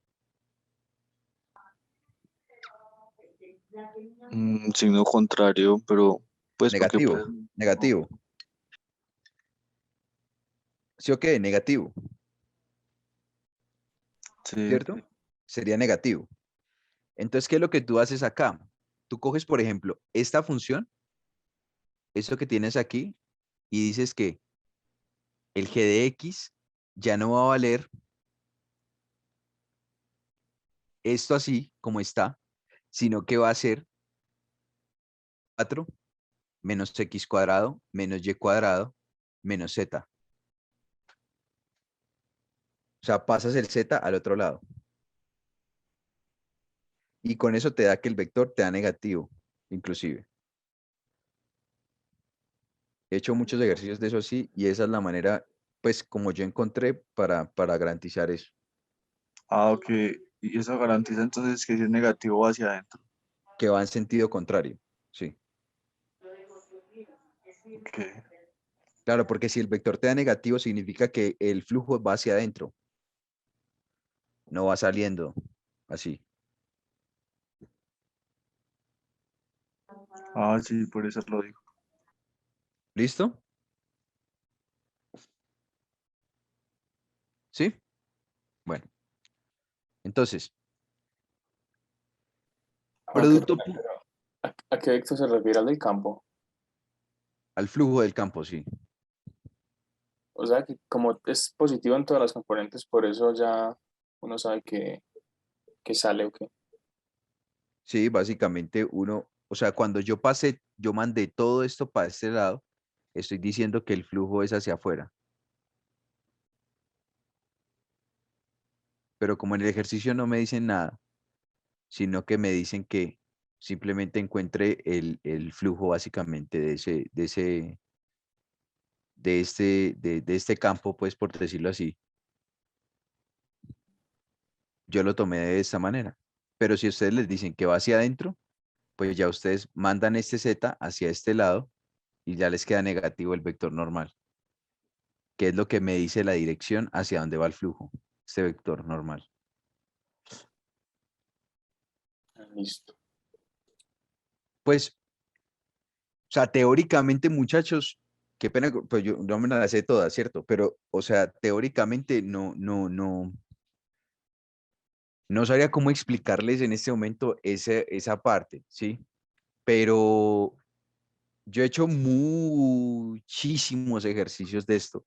Signo contrario, pero pues porque Negativo, pues, negativo. ¿Sí o qué? Negativo, sí, ¿cierto? Sería negativo. Entonces, ¿qué es lo que tú haces acá? Tú coges, por ejemplo, esta función, esto que tienes aquí, y dices que el g de x ya no va a valer esto así como está, sino que va a ser 4 menos x cuadrado menos y cuadrado menos z. O sea, pasas el z al otro lado. Y con eso te da que el vector te da negativo, inclusive. He hecho muchos ejercicios de eso así y esa es la manera, pues, como yo encontré para garantizar eso. ok. Y eso garantiza entonces que si es negativo va hacia adentro. Que va en sentido contrario, sí. Ok. Claro, porque si el vector te da negativo, significa que el flujo va hacia adentro, no va saliendo así. Sí, por eso lo digo. ¿Listo? ¿Sí? Bueno, entonces, Ah, qué producto pena, pero ¿a qué vector se refiere al del campo? al flujo del campo, sí. O sea, que como es positivo en todas las componentes, por eso ya uno sabe que sale o qué. Sí, básicamente uno, o sea, cuando yo mandé todo esto para este lado, estoy diciendo que el flujo es hacia afuera. Pero como en el ejercicio no me dicen nada, sino que me dicen que simplemente encuentre el flujo básicamente de este campo, pues por decirlo así, yo lo tomé de esta manera. Pero si ustedes les dicen que va hacia adentro, pues ya ustedes mandan este z hacia este lado y ya les queda negativo el vector normal, que es lo que me dice la dirección hacia dónde va el flujo, este vector normal. Listo. Pues, o sea, teóricamente, muchachos, qué pena, pues yo no me las sé todas, ¿cierto? Pero, o sea, teóricamente no sabría cómo explicarles en este momento esa parte, ¿sí? Pero yo he hecho muchísimos ejercicios de esto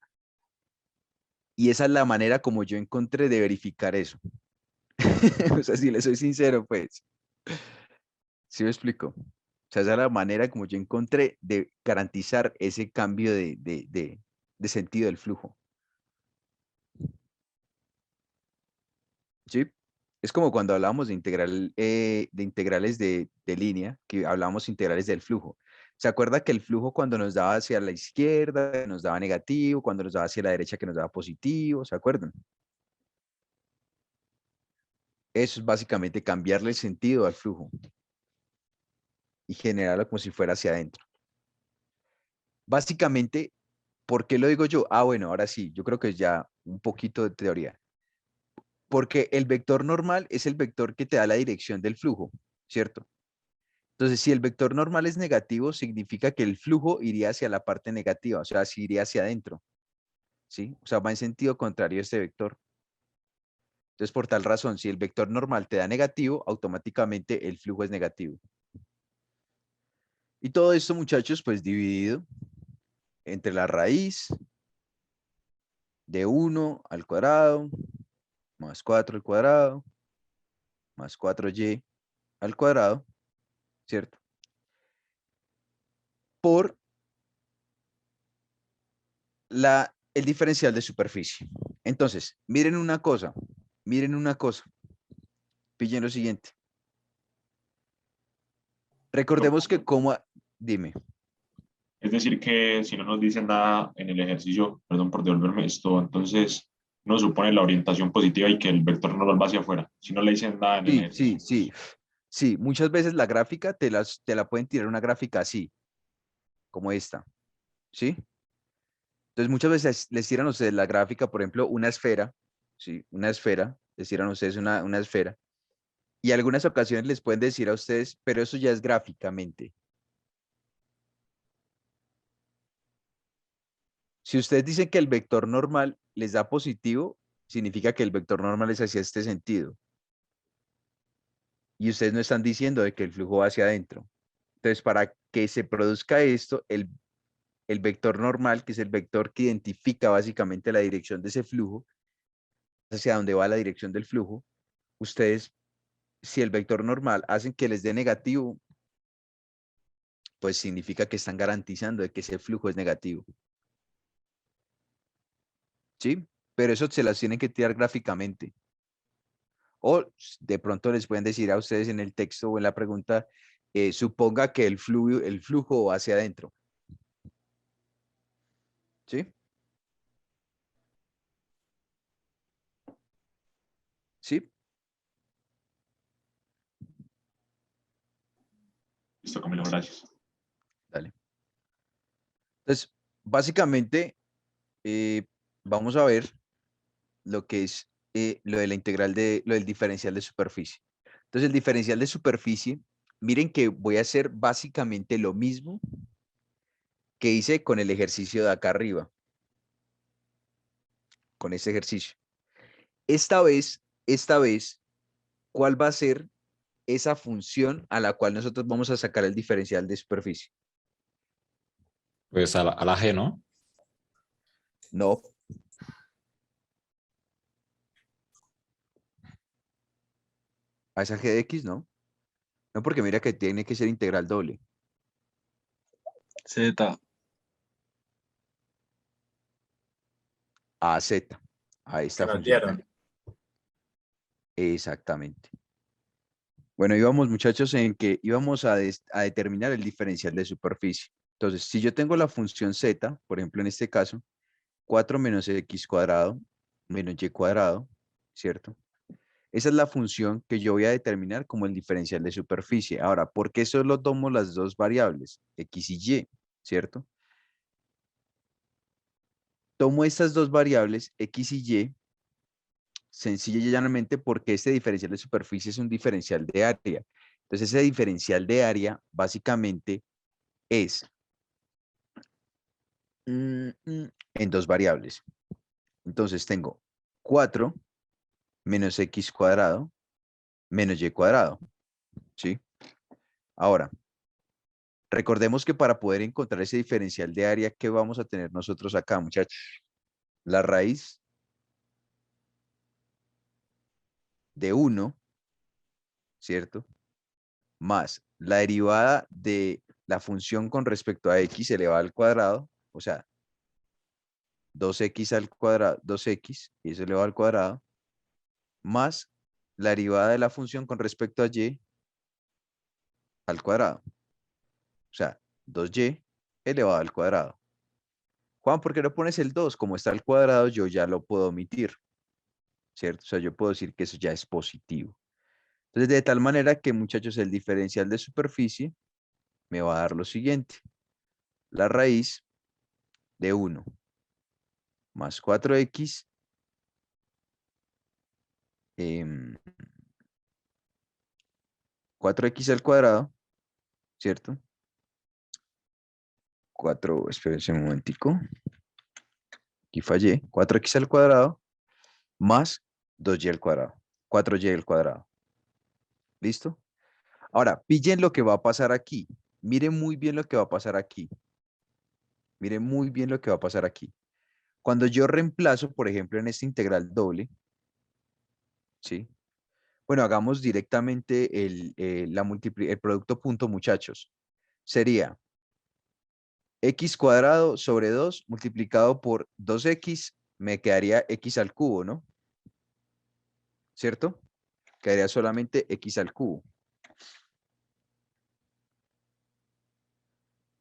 y esa es la manera como yo encontré de verificar eso. O sea, si le soy sincero, pues, ¿sí me explico? O sea, esa es la manera como yo encontré de garantizar ese cambio de sentido del flujo. ¿Sí? Es como cuando hablábamos de integrales de línea, que hablábamos integrales del flujo. ¿Se acuerda que el flujo cuando nos daba hacia la izquierda nos daba negativo, cuando nos daba hacia la derecha que nos daba positivo? ¿Se acuerdan? Eso es básicamente cambiarle el sentido al flujo y generarlo como si fuera hacia adentro. Básicamente, ¿por qué lo digo yo? Ah, bueno, ahora sí, yo creo que es ya un poquito de teoría. Porque el vector normal es el vector que te da la dirección del flujo, ¿cierto? Entonces, si el vector normal es negativo, significa que el flujo iría hacia la parte negativa, o sea, si iría hacia adentro, ¿sí? O sea, va en sentido contrario a este vector. Entonces, por tal razón, si el vector normal te da negativo, automáticamente el flujo es negativo. Y todo esto, muchachos, pues dividido entre la raíz de 1 al cuadrado, más 4 al cuadrado, más 4y al cuadrado, ¿cierto? Por el diferencial de superficie. Entonces, miren una cosa, pillen lo siguiente. Recordemos que dime. Es decir, que si no nos dicen nada en el ejercicio, perdón por devolverme esto, entonces no supone la orientación positiva y que el vector no va hacia afuera. Si no le dicen nada en el ejercicio. Sí, muchas veces la gráfica te la pueden tirar una gráfica así, como esta, ¿sí? Entonces muchas veces les tiran a ustedes la gráfica, por ejemplo, una esfera, ¿sí? Una esfera, les tiran a ustedes una esfera, y algunas ocasiones les pueden decir a ustedes, pero eso ya es gráficamente. Si ustedes dicen que el vector normal les da positivo, significa que el vector normal es hacia este sentido. Y ustedes no están diciendo de que el flujo va hacia adentro. Entonces, para que se produzca esto, el vector normal, que es el vector que identifica básicamente la dirección de ese flujo, hacia dónde va la dirección del flujo, ustedes, si el vector normal hacen que les dé negativo, pues significa que están garantizando de que ese flujo es negativo. ¿Sí? Pero eso se las tienen que tirar gráficamente. O de pronto les pueden decir a ustedes en el texto o en la pregunta, suponga que el flujo va hacia adentro. ¿Sí? ¿Sí? Listo, Camilo, gracias. Dale. Entonces, básicamente, vamos a ver lo que es lo de la integral lo del diferencial de superficie. Entonces, el diferencial de superficie, miren que voy a hacer básicamente lo mismo que hice con el ejercicio de acá arriba. Con este ejercicio. Esta vez, ¿cuál va a ser esa función a la cual nosotros vamos a sacar el diferencial de superficie? Pues a la G, ¿no? No. A esa g de x, no. No, porque mira que tiene que ser integral doble. Z. A z. A esta Que nos función. dieron. Exactamente. Bueno, íbamos, muchachos, en que íbamos a determinar el diferencial de superficie. Entonces, si yo tengo la función z, por ejemplo, en este caso, 4 menos x cuadrado menos y cuadrado, ¿cierto? Esa es la función que yo voy a determinar como el diferencial de superficie. Ahora, ¿por qué solo tomo las dos variables, x y y, ¿cierto? Tomo estas dos variables, x y y, sencilla y llanamente porque este diferencial de superficie es un diferencial de área. Entonces, ese diferencial de área básicamente es en dos variables. Entonces, tengo 4 menos x cuadrado menos y cuadrado, ¿sí? Ahora, recordemos que para poder encontrar ese diferencial de área, ¿qué vamos a tener nosotros acá, muchachos? La raíz de 1, ¿cierto? Más la derivada de la función con respecto a x elevado al cuadrado, o sea, 2x al cuadrado, 2x, y eso elevado al cuadrado, más la derivada de la función con respecto a y al cuadrado. O sea, 2y elevado al cuadrado. Juan, ¿por qué no pones el 2? Como está al cuadrado, yo ya lo puedo omitir, ¿cierto? O sea, yo puedo decir que eso ya es positivo. Entonces, de tal manera que, muchachos, el diferencial de superficie me va a dar lo siguiente. La raíz de 1 más 4x 4x al cuadrado, ¿cierto? 4, espérense un momentico. Aquí fallé. 4x al cuadrado más 2y al cuadrado. 4y al cuadrado. ¿Listo? Ahora, pillen lo que va a pasar aquí. Miren muy bien lo que va a pasar aquí. Miren muy bien lo que va a pasar aquí. Cuando yo reemplazo, por ejemplo, en esta integral doble, ¿sí? Bueno, hagamos directamente el producto punto, muchachos. Sería x cuadrado sobre 2 multiplicado por 2x, me quedaría x al cubo, ¿no? ¿Cierto? Quedaría solamente x al cubo.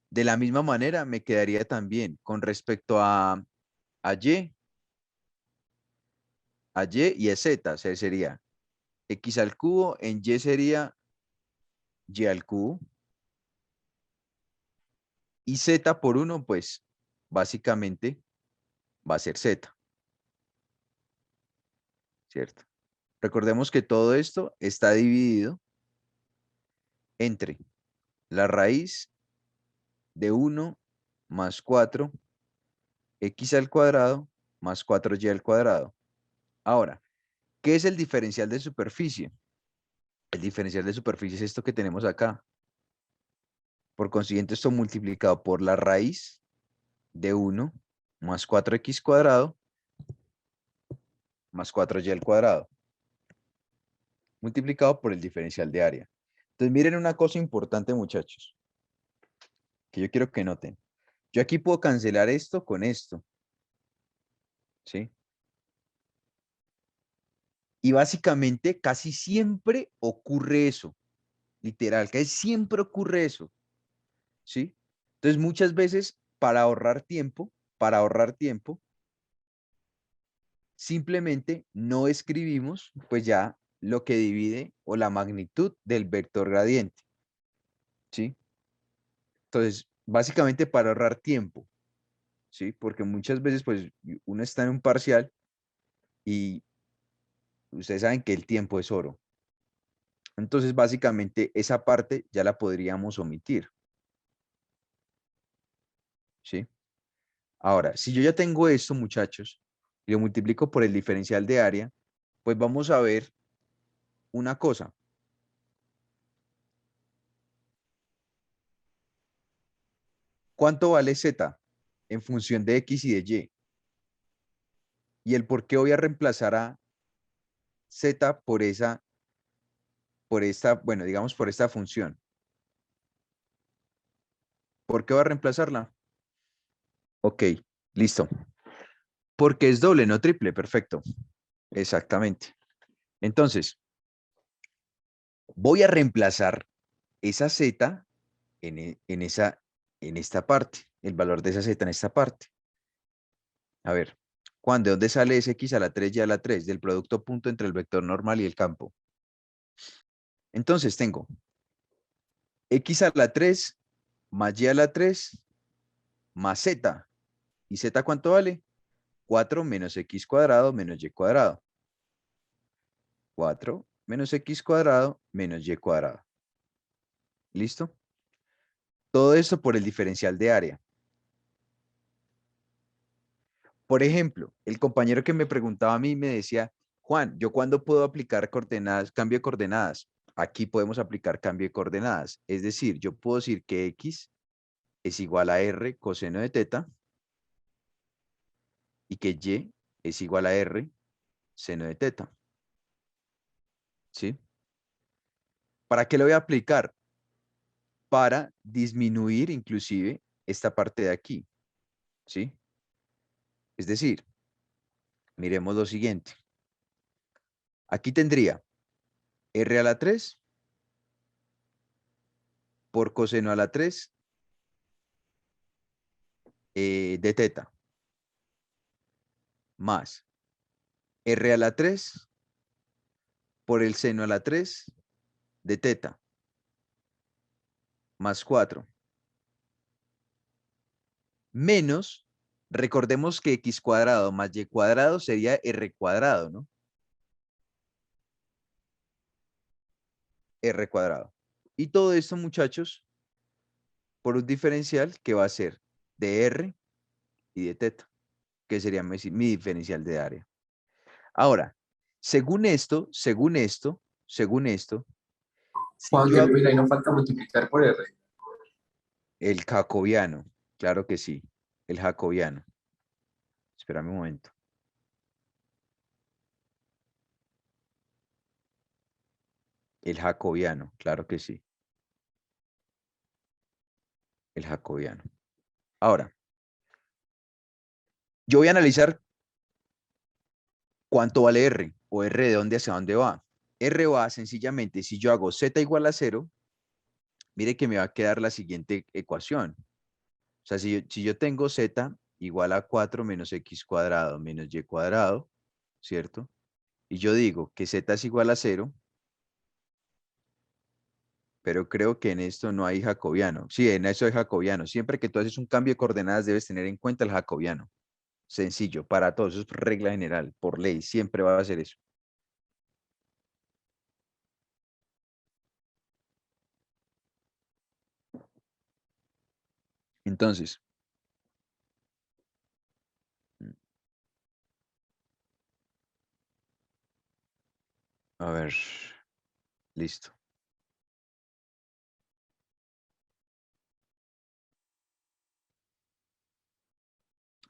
De la misma manera me quedaría también con respecto a y y a z, o sea, sería x al cubo, en y sería y al cubo, y z por 1, pues básicamente va a ser z, ¿cierto? Recordemos que todo esto está dividido entre la raíz de 1 más 4 x al cuadrado más 4y al cuadrado. Ahora, ¿qué es el diferencial de superficie? El diferencial de superficie es esto que tenemos acá. Por consiguiente, esto multiplicado por la raíz de 1 más 4x cuadrado más 4y al cuadrado, multiplicado por el diferencial de área. Entonces, miren una cosa importante, muchachos, que yo quiero que noten. Yo aquí puedo cancelar esto con esto, ¿sí? Y básicamente casi siempre ocurre eso, literal, casi siempre ocurre eso, ¿sí? Entonces, muchas veces, para ahorrar tiempo, simplemente no escribimos, pues ya lo que divide o la magnitud del vector gradiente, ¿sí? Entonces, básicamente para ahorrar tiempo, ¿sí? Porque muchas veces, pues, uno está en un parcial y ustedes saben que el tiempo es oro. Entonces, básicamente, esa parte ya la podríamos omitir, ¿sí? Ahora, si yo ya tengo esto, muchachos, y lo multiplico por el diferencial de área, pues vamos a ver una cosa. ¿Cuánto vale z en función de x y de y? Y el por qué voy a reemplazar a z por esta, bueno, digamos por esta función. ¿Por qué voy a reemplazarla? Ok, listo. Porque es doble, no triple, perfecto. Exactamente. Entonces, voy a reemplazar esa z en esta parte, el valor de esa z en esta parte. A ver, Juan, ¿de dónde sale ese x a la 3 y a la 3? Del producto punto entre el vector normal y el campo. Entonces tengo x a la 3 más y a la 3 más z. ¿Y z cuánto vale? 4 menos x cuadrado menos y cuadrado. 4 menos x cuadrado menos y cuadrado. ¿Listo? Todo esto por el diferencial de área. Por ejemplo, el compañero que me preguntaba a mí me decía, Juan, ¿yo cuándo puedo aplicar coordenadas, cambio de coordenadas? Aquí podemos aplicar cambio de coordenadas. Es decir, yo puedo decir que x es igual a r coseno de teta y que y es igual a r seno de teta. ¿Sí? ¿Para qué lo voy a aplicar? Para disminuir inclusive esta parte de aquí. ¿Sí? Es decir, miremos lo siguiente. Aquí tendría R a la 3 por coseno a la 3 de teta más R a la 3 por el seno a la 3 de teta más 4 menos, recordemos que x cuadrado más y cuadrado sería r cuadrado, ¿no? R cuadrado. Y todo esto, muchachos, por un diferencial que va a ser de R y de teta, que sería mi diferencial de área. Ahora, según esto, si Juan, yo mira, ahí no falta multiplicar por R. el jacobiano, claro que sí, el jacobiano. Espérame un momento. El jacobiano, claro que sí. El jacobiano. Ahora, yo voy a analizar cuánto vale R o R de dónde hacia dónde va. R va sencillamente, si yo hago z igual a 0, mire que me va a quedar la siguiente ecuación. O sea, si yo tengo z igual a 4 menos x cuadrado menos y cuadrado, ¿cierto? Y yo digo que z es igual a 0, pero creo que en esto no hay jacobiano. Sí, en eso hay jacobiano. Siempre que tú haces un cambio de coordenadas debes tener en cuenta el jacobiano. Sencillo, para todos, eso es regla general, por ley, siempre va a ser eso. Entonces, a ver, listo.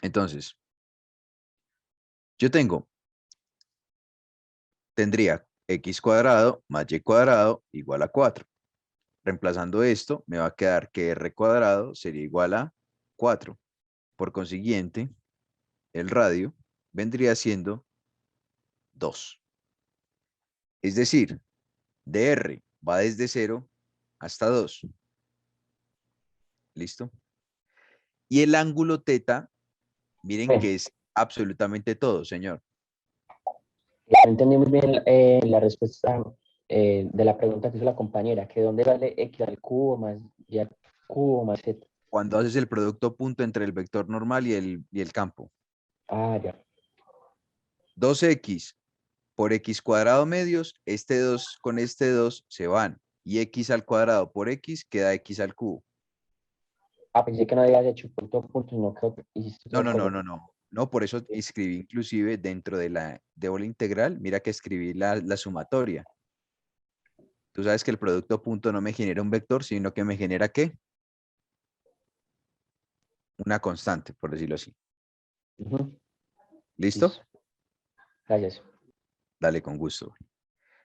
Entonces, yo tendría x cuadrado más y cuadrado igual a 4. Reemplazando esto, me va a quedar que r cuadrado sería igual a 4. Por consiguiente, el radio vendría siendo 2. Es decir, dr va desde 0 hasta 2. ¿Listo? Y el ángulo teta, miren que es absolutamente todo, señor. No entendí muy bien la respuesta de la pregunta que hizo la compañera, que dónde vale x al cubo más y al cubo más z. Cuando haces el producto punto entre el vector normal y el campo. Ah, ya. 2x por x cuadrado medios, este 2 con este 2 se van. Y x al cuadrado por x queda x al cubo. Ah, pensé que no habías hecho punto a punto, no creo que hiciste No, otra no, no, cosa. no, no. No, por eso escribí inclusive dentro de la integral, mira que escribí la sumatoria. Tú sabes que el producto punto no me genera un vector, sino que me genera ¿qué? Una constante, por decirlo así. Ujú. ¿Listo? Listo. Gracias. Dale, con gusto.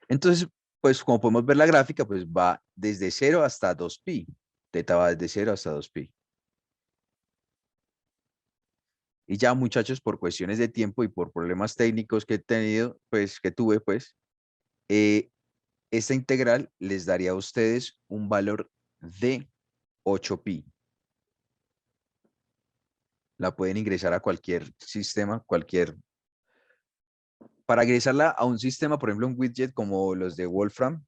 Entonces, pues como podemos ver la gráfica, pues va desde 0 hasta 2pi. Teta va desde 0 hasta 2pi. Y ya, muchachos, por cuestiones de tiempo y por problemas técnicos que he tenido, pues que tuve, pues, esta integral les daría a ustedes un valor de 8pi. La pueden ingresar a cualquier sistema, para ingresarla a un sistema, por ejemplo, un widget como los de Wolfram,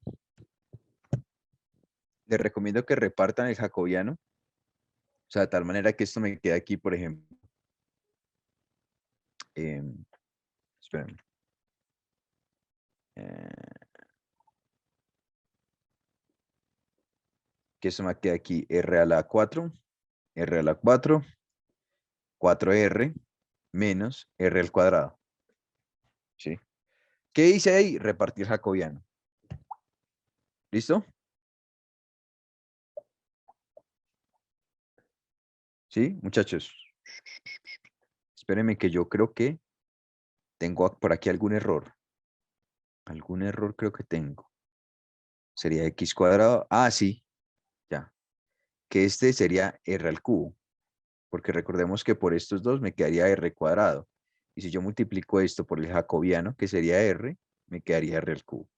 les recomiendo que repartan el jacobiano. O sea, de tal manera que esto me quede aquí, por ejemplo. Espérenme. Que esto me quede aquí r a la 4, r a la 4, 4r menos r al cuadrado. ¿Sí? ¿Qué hice ahí? Repartir jacobiano. ¿Listo? ¿Sí, muchachos? Espérenme que yo creo que tengo por aquí algún error. Algún error creo que tengo. Sería x cuadrado. Ah, sí. Ya. Que este sería r al cubo. Porque recordemos que por estos dos me quedaría r cuadrado. Y si yo multiplico esto por el jacobiano, que sería r, me quedaría r al cubo.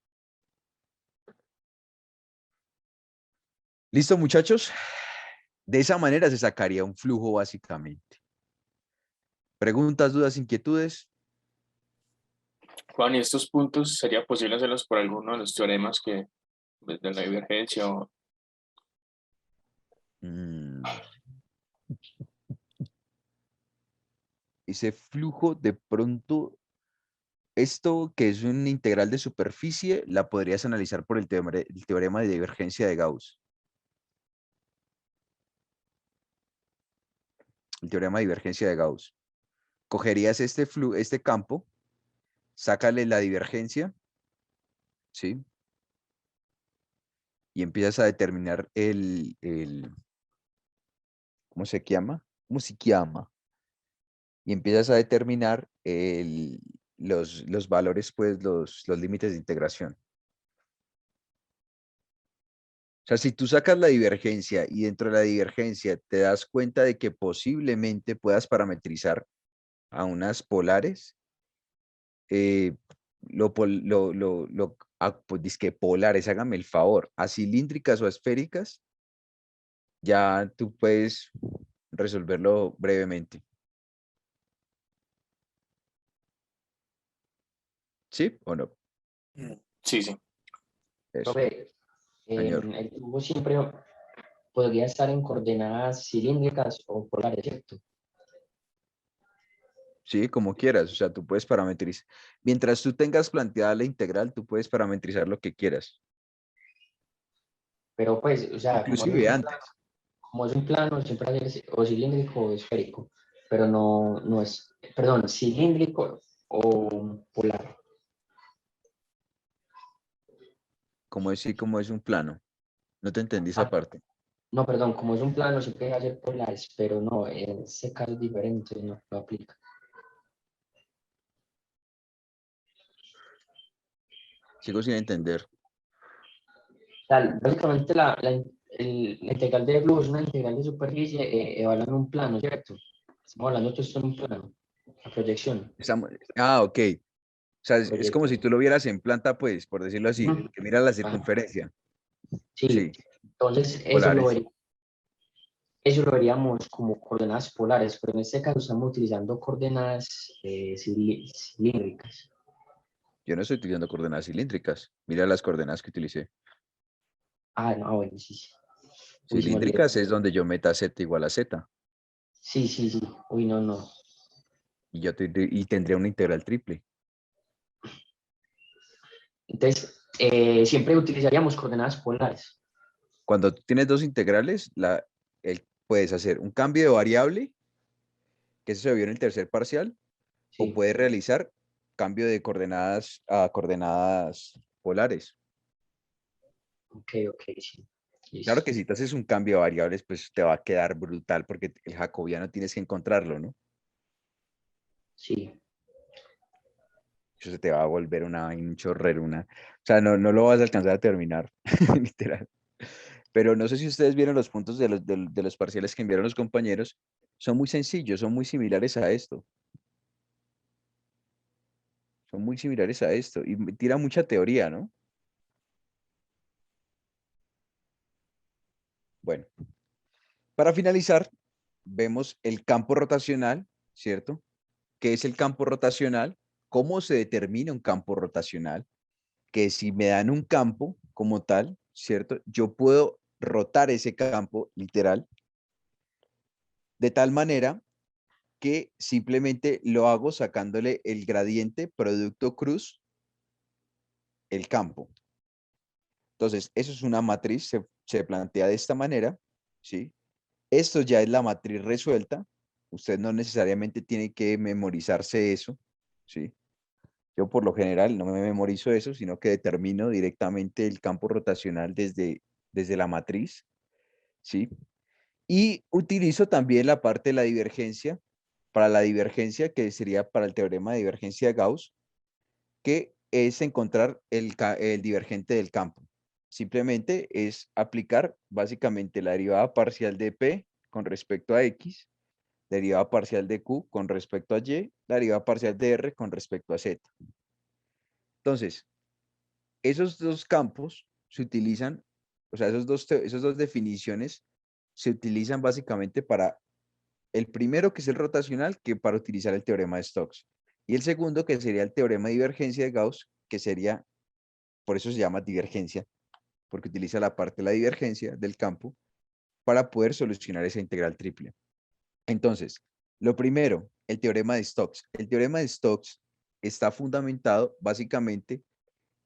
¿Listo, muchachos? De esa manera se sacaría un flujo básicamente. ¿Preguntas, dudas, inquietudes? Juan, ¿y estos puntos sería posible hacerlos por alguno de los teoremas que de la divergencia o Mm, Ese flujo de pronto, esto que es una integral de superficie, la podrías analizar por el teorema de divergencia de Gauss. El teorema de divergencia de Gauss. Cogerías este campo, sácale la divergencia, ¿sí? Y empiezas a determinar ¿cómo se llama? ¿Cómo se llama? Y empiezas a determinar los valores, pues los límites de integración. O sea, si tú sacas la divergencia y dentro de la divergencia te das cuenta de que posiblemente puedas parametrizar a unas polares, pues dizque polares, hágame el favor, a cilíndricas o a esféricas, ya tú puedes resolverlo brevemente. ¿Sí o no? sí, sí. Eso, Profe, señor. el tubo siempre podría estar en coordenadas cilíndricas o polares, ¿cierto? Sí, como quieras. O sea, tú puedes parametrizar. Mientras tú tengas planteada la integral, tú puedes parametrizar lo que quieras. Pero pues, o sea, Inclusive antes. como es un plano, siempre va a ser o cilíndrico o esférico, pero no es, perdón, cilíndrico o polar. Como es un plano. No te entendí esa Ah, parte. no, perdón, como es un plano, siempre va a ser polares, pero no, en este caso es diferente, no aplica. Sigo sin entender. O sea, básicamente la integral de flujo es una integral de superficie evaluando un plano, ¿cierto? Estamos hablando de esto en un plano, la proyección. Ok. O sea, es como si Proyección. tú lo vieras en planta, pues, por decirlo así, Ujú. que mira la Ah, circunferencia. sí, Sí, entonces polares. eso lo veríamos como coordenadas polares, pero en este caso estamos utilizando coordenadas cilíndricas. Yo no estoy utilizando coordenadas cilíndricas. Mira las coordenadas que utilicé. Ah, no, bueno, sí, sí. Uy, se me olvidó. Cilíndricas es donde yo meta z igual a z. Sí, sí, sí. Uy, no, no. Y tendría una integral triple. Entonces, siempre utilizaríamos coordenadas polares. Cuando tú tienes dos integrales, puedes hacer un cambio de variable, que eso se vio en el tercer parcial, o Sí, puedes realizar cambio de coordenadas a coordenadas polares. ok, ok, sí. Claro Listo. que si te haces un cambio de variables, pues te va a quedar brutal porque el jacobiano tienes que encontrarlo, ¿no? Sí. Eso se te va a volver un chorrero, o sea, no lo vas a alcanzar a terminar, literal. Pero no sé si ustedes vieron los puntos de los parciales que enviaron los compañeros. Son muy sencillos, son muy similares a esto. Son muy similares a esto. Y tira mucha teoría, ¿no? Bueno, para finalizar, vemos el campo rotacional, ¿cierto? ¿Qué es el campo rotacional? ¿Cómo se determina un campo rotacional? Que si me dan un campo como tal, ¿cierto? Yo puedo rotar ese campo literal de tal manera que simplemente lo hago sacándole el gradiente producto cruz el campo. Entonces, eso es una matriz, se plantea de esta manera, ¿sí? Esto ya es la matriz resuelta. Usted no necesariamente tiene que memorizarse eso, ¿sí? Yo por lo general no me memorizo eso, sino que determino directamente el campo rotacional desde la matriz, ¿sí? Y utilizo también la parte de la divergencia, para la divergencia que sería para el teorema de divergencia de Gauss, que es encontrar el divergente del campo. Simplemente es aplicar básicamente la derivada parcial de P con respecto a X, derivada parcial de Q con respecto a Y, la derivada parcial de R con respecto a Z. Entonces, esos dos campos se utilizan O sea, esas dos definiciones se utilizan básicamente para el primero, que es el rotacional, que para utilizar el teorema de Stokes. Y el segundo, que sería el teorema de divergencia de Gauss, que sería, por eso se llama divergencia, porque utiliza la parte de la divergencia del campo para poder solucionar esa integral triple. Entonces, lo primero, el teorema de Stokes. El teorema de Stokes está fundamentado básicamente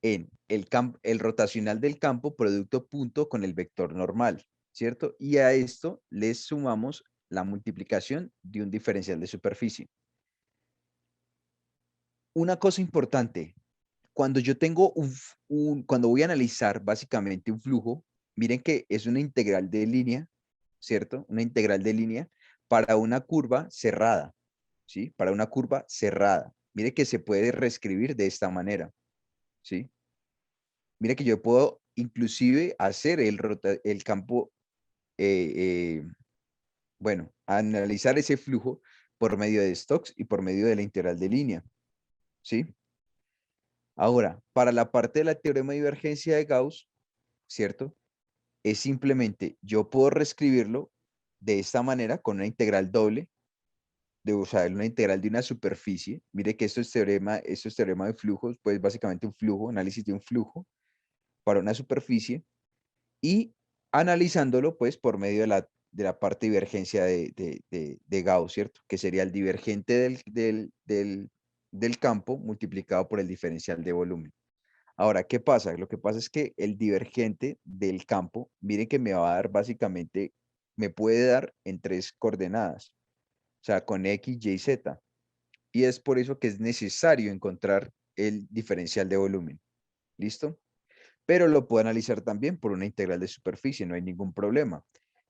en el rotacional del campo producto punto con el vector normal, ¿cierto? Y a esto le sumamos la multiplicación de un diferencial de superficie. Una cosa importante, cuando yo tengo cuando voy a analizar básicamente un flujo, miren que es una integral de línea, ¿cierto? Una integral de línea para una curva cerrada, ¿sí? Para una curva cerrada. Mire que se puede reescribir de esta manera, ¿sí? Mire que yo puedo inclusive hacer el campo, bueno, analizar ese flujo por medio de Stokes y por medio de la integral de línea, ¿sí? Ahora, para la parte de la teorema de divergencia de Gauss, ¿cierto? Es simplemente, yo puedo reescribirlo de esta manera con una integral doble, o sea, una integral de una superficie. Mire que esto es teorema de flujos, pues básicamente un flujo, análisis de un flujo para una superficie, y analizándolo pues por medio de la parte de divergencia de Gauss, ¿cierto? Que sería el divergente del campo multiplicado por el diferencial de volumen. Ahora, ¿qué pasa? Lo que pasa es que el divergente del campo, miren que me va a dar básicamente, me puede dar en 3 coordenadas, o sea, con X, Y, Z. Y es por eso que es necesario encontrar el diferencial de volumen. ¿Listo? Pero lo puedo analizar también por una integral de superficie, no hay ningún problema.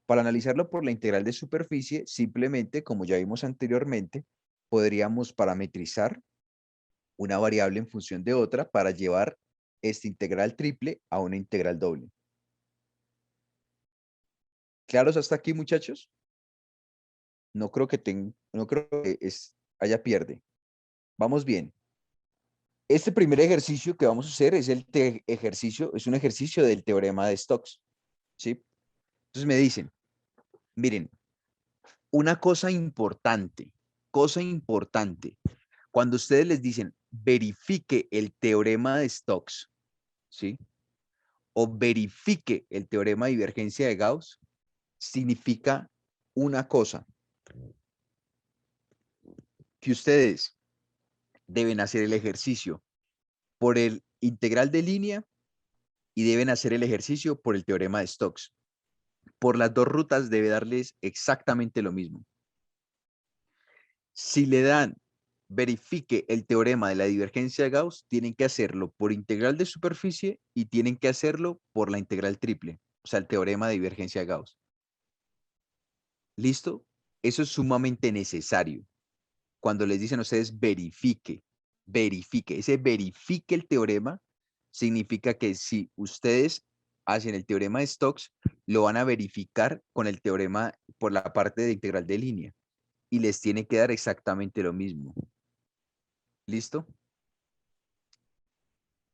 Para analizarlo por la integral de superficie, simplemente, como ya vimos anteriormente, podríamos parametrizar una variable en función de otra para llevar esta integral triple a una integral doble. ¿Claros hasta aquí, muchachos? No creo que haya pierde. Vamos bien. Este primer ejercicio que vamos a hacer es es un ejercicio del teorema de Stokes, ¿sí? Entonces me dicen, miren, una cosa importante, cuando ustedes les dicen verifique el teorema de Stokes, ¿sí? O verifique el teorema de divergencia de Gauss, significa una cosa, que ustedes deben hacer el ejercicio por el integral de línea y deben hacer el ejercicio por el teorema de Stokes. Por las dos rutas debe darles exactamente lo mismo. Si le dan verifique el teorema de la divergencia de Gauss, tienen que hacerlo por integral de superficie y tienen que hacerlo por la integral triple, o sea, el teorema de divergencia de Gauss. ¿Listo? Eso es sumamente necesario. Cuando les dicen a ustedes verifique, ese verifique el teorema, significa que si ustedes hacen el teorema de Stokes, lo van a verificar con el teorema por la parte de integral de línea y les tiene que dar exactamente lo mismo. ¿Listo?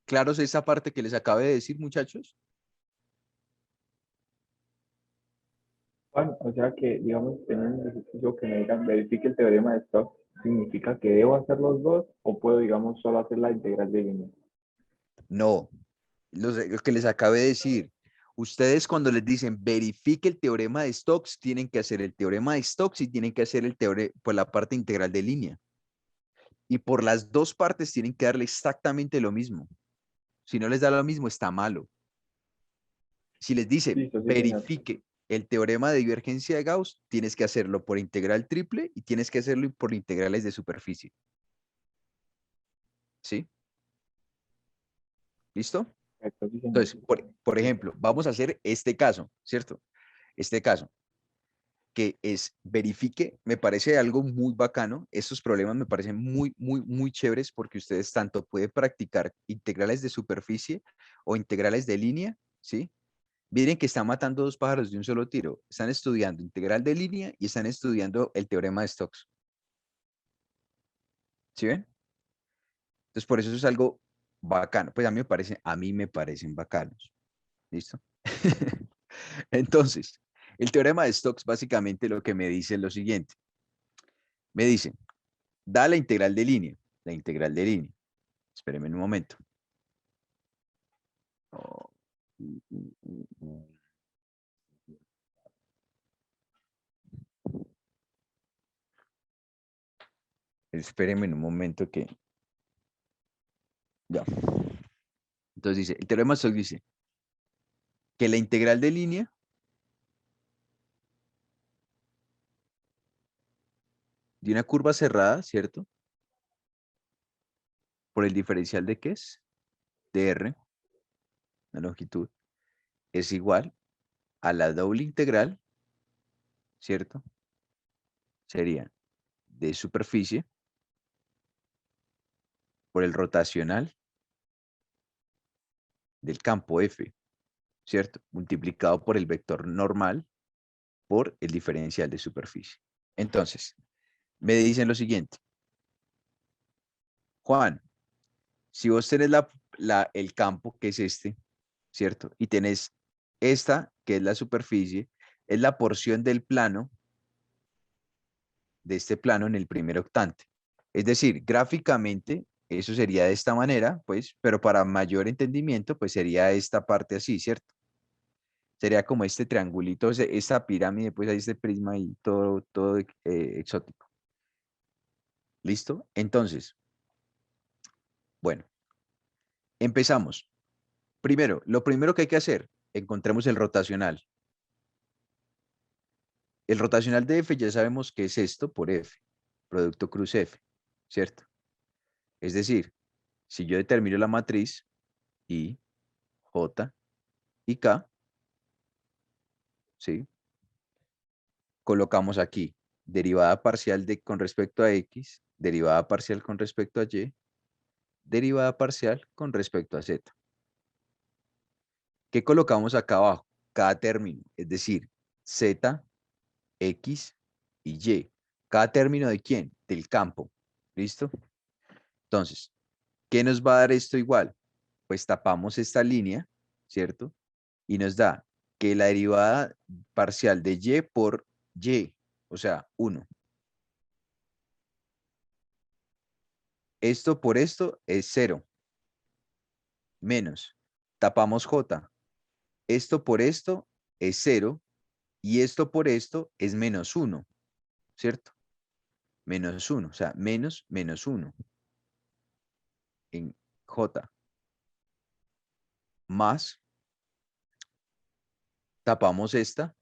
¿Claros esa parte que les acabé de decir, muchachos? Juan, o sea que, digamos, en un ejercicio que me digan verifique el teorema de Stokes, ¿significa que debo hacer los dos o puedo, digamos, solo hacer la integral de línea? No, lo que les acabé de decir. Ustedes cuando les dicen verifique el teorema de Stokes, tienen que hacer el teorema de Stokes y tienen que hacer el teorema por la parte integral de línea. Y por las dos partes tienen que darle exactamente lo mismo. Si no les da lo mismo, está malo. Si les dice Listo, sí, señor. verifique el teorema de divergencia de Gauss, tienes que hacerlo por integral triple y tienes que hacerlo por integrales de superficie. ¿Sí? ¿Listo? Perfecto, sí, señor. Entonces, por ejemplo, vamos a hacer este caso, ¿cierto? Este caso, que es verifique, me parece algo muy bacano. Estos problemas me parecen muy chéveres porque ustedes tanto pueden practicar integrales de superficie o integrales de línea, ¿sí? Miren que están matando dos pájaros de un solo tiro. Están estudiando integral de línea y están estudiando el teorema de Stokes. ¿Sí ven? Entonces, por eso es algo bacano. Pues a mí me parecen bacanos. ¿Listo? Entonces, el teorema de Stokes básicamente lo que me dice es lo siguiente. Me dice, da la integral de línea. La integral de línea. Espérenme un momento. Oh. Espérenme un momento que... Ya. Entonces dice, el teorema de Stokes dice que la integral de línea de una curva cerrada, ¿cierto? Por el diferencial de ¿qué es? De R, la longitud, es igual a la doble integral, ¿cierto? Sería de superficie por el rotacional del campo F, ¿cierto? Multiplicado por el vector normal por el diferencial de superficie. Entonces, me dicen lo siguiente. Juan, si vos tenés el campo, que es este, ¿cierto? Y tenés esta, que es la superficie, es la porción del plano, de este plano en el primer octante. Es decir, gráficamente, eso sería de esta manera, pues, pero para mayor entendimiento, pues sería esta parte así, ¿cierto? Sería como este triangulito, esta pirámide, pues ahí este prisma y todo exótico. ¿Listo? Entonces, bueno, empezamos. Primero, lo primero que hay que hacer, encontremos el rotacional. El rotacional de F ya sabemos que es esto por F, producto cruz F, ¿cierto? Es decir, si yo determino la matriz I, J y K, ¿sí? Colocamos aquí derivada parcial con respecto a X, derivada parcial con respecto a Y, derivada parcial con respecto a Z. ¿Qué colocamos acá abajo? Cada término, es decir, Z, X y Y. ¿Cada término de quién? Del campo. ¿Listo? Entonces, ¿qué nos va a dar esto igual? Pues tapamos esta línea, ¿cierto? Y nos da que la derivada parcial de Y por Y, o sea, 1. Esto por esto es 0. Menos. Tapamos J. Esto por esto es 0. Y esto por esto es menos 1. ¿Cierto? Menos 1. O sea, menos 1. En J. Más. Tapamos esta.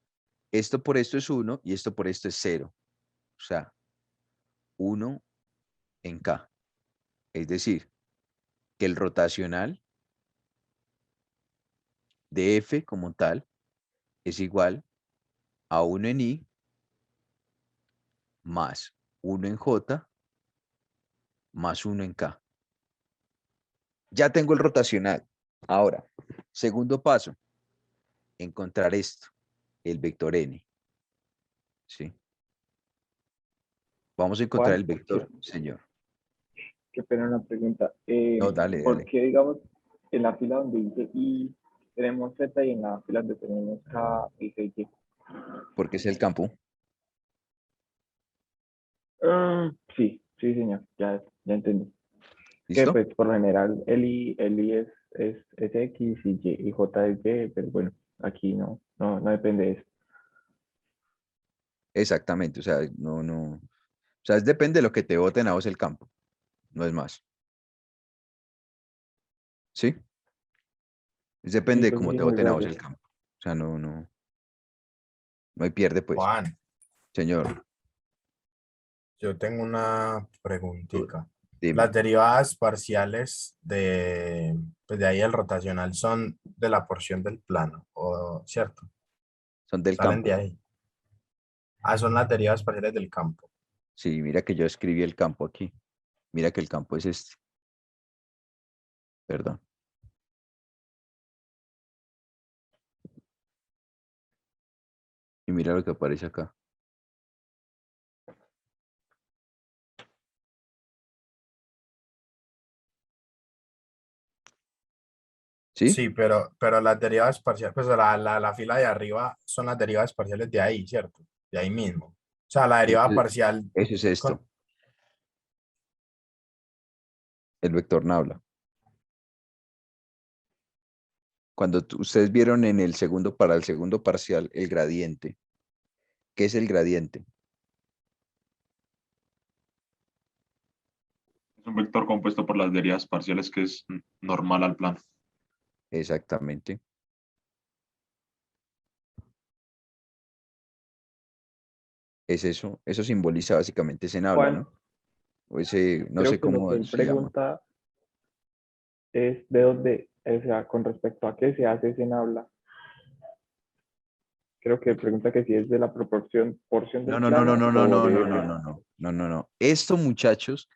Esto por esto es 1 y esto por esto es 0. O sea, 1 en K. Es decir, que el rotacional de F como tal es igual a 1 en I más 1 en J más 1 en K. Ya tengo el rotacional. Ahora, segundo paso, encontrar esto, el vector N. ¿Sí? Vamos a encontrar el Juan, vector, señor. qué pena una pregunta. No, dale, ¿Por dale. qué, digamos, en la fila donde dice I tenemos Z y en la fila donde tenemos K dice Y? Porque es el campo. Sí, sí, señor, ya entendí. Que ¿Listo? pues por lo general el I es X y J es Y, pero bueno, aquí no depende de eso. Exactamente. O sea, no. O sea, depende de lo que te voten a vos el campo. No es más. ¿Sí? Depende de Listo, cómo sí, te muy voten a vos el gracias. campo. O sea, no hay pierde, pues. Juan, Señor, yo tengo una tú, preguntita. Las dime, derivadas parciales pues de ahí el rotacional son de la porción del plano, ¿cierto? son del Salen de campo. ahí. Ah, son las derivadas parciales del campo. Sí, mira que yo escribí el campo aquí. Mira que el campo es este. Perdón. Y mira lo que aparece acá. ¿Sí? Sí, pero las derivadas parciales, pues la fila de arriba son las derivadas parciales de ahí, ¿cierto? De ahí mismo. O sea, la derivada Eso, parcial eso es esto, con... el vector nabla. Cuando ustedes vieron en el segundo, para el segundo parcial, el gradiente. ¿Qué es el gradiente? Es un vector compuesto por las derivas parciales que es normal al plano. Exactamente. Es eso. Eso simboliza básicamente ese nabla, Juan, ¿no? O ese, no creo sé que lo que cómo él se llama. pregunta es de dónde, o sea, con respecto a qué se hace ese habla. Creo que pregunta que si es de la porción No, del no, no, no, plano no, no, o no, de no, no, ese. no, no, no, no, no. Esto, muchachos,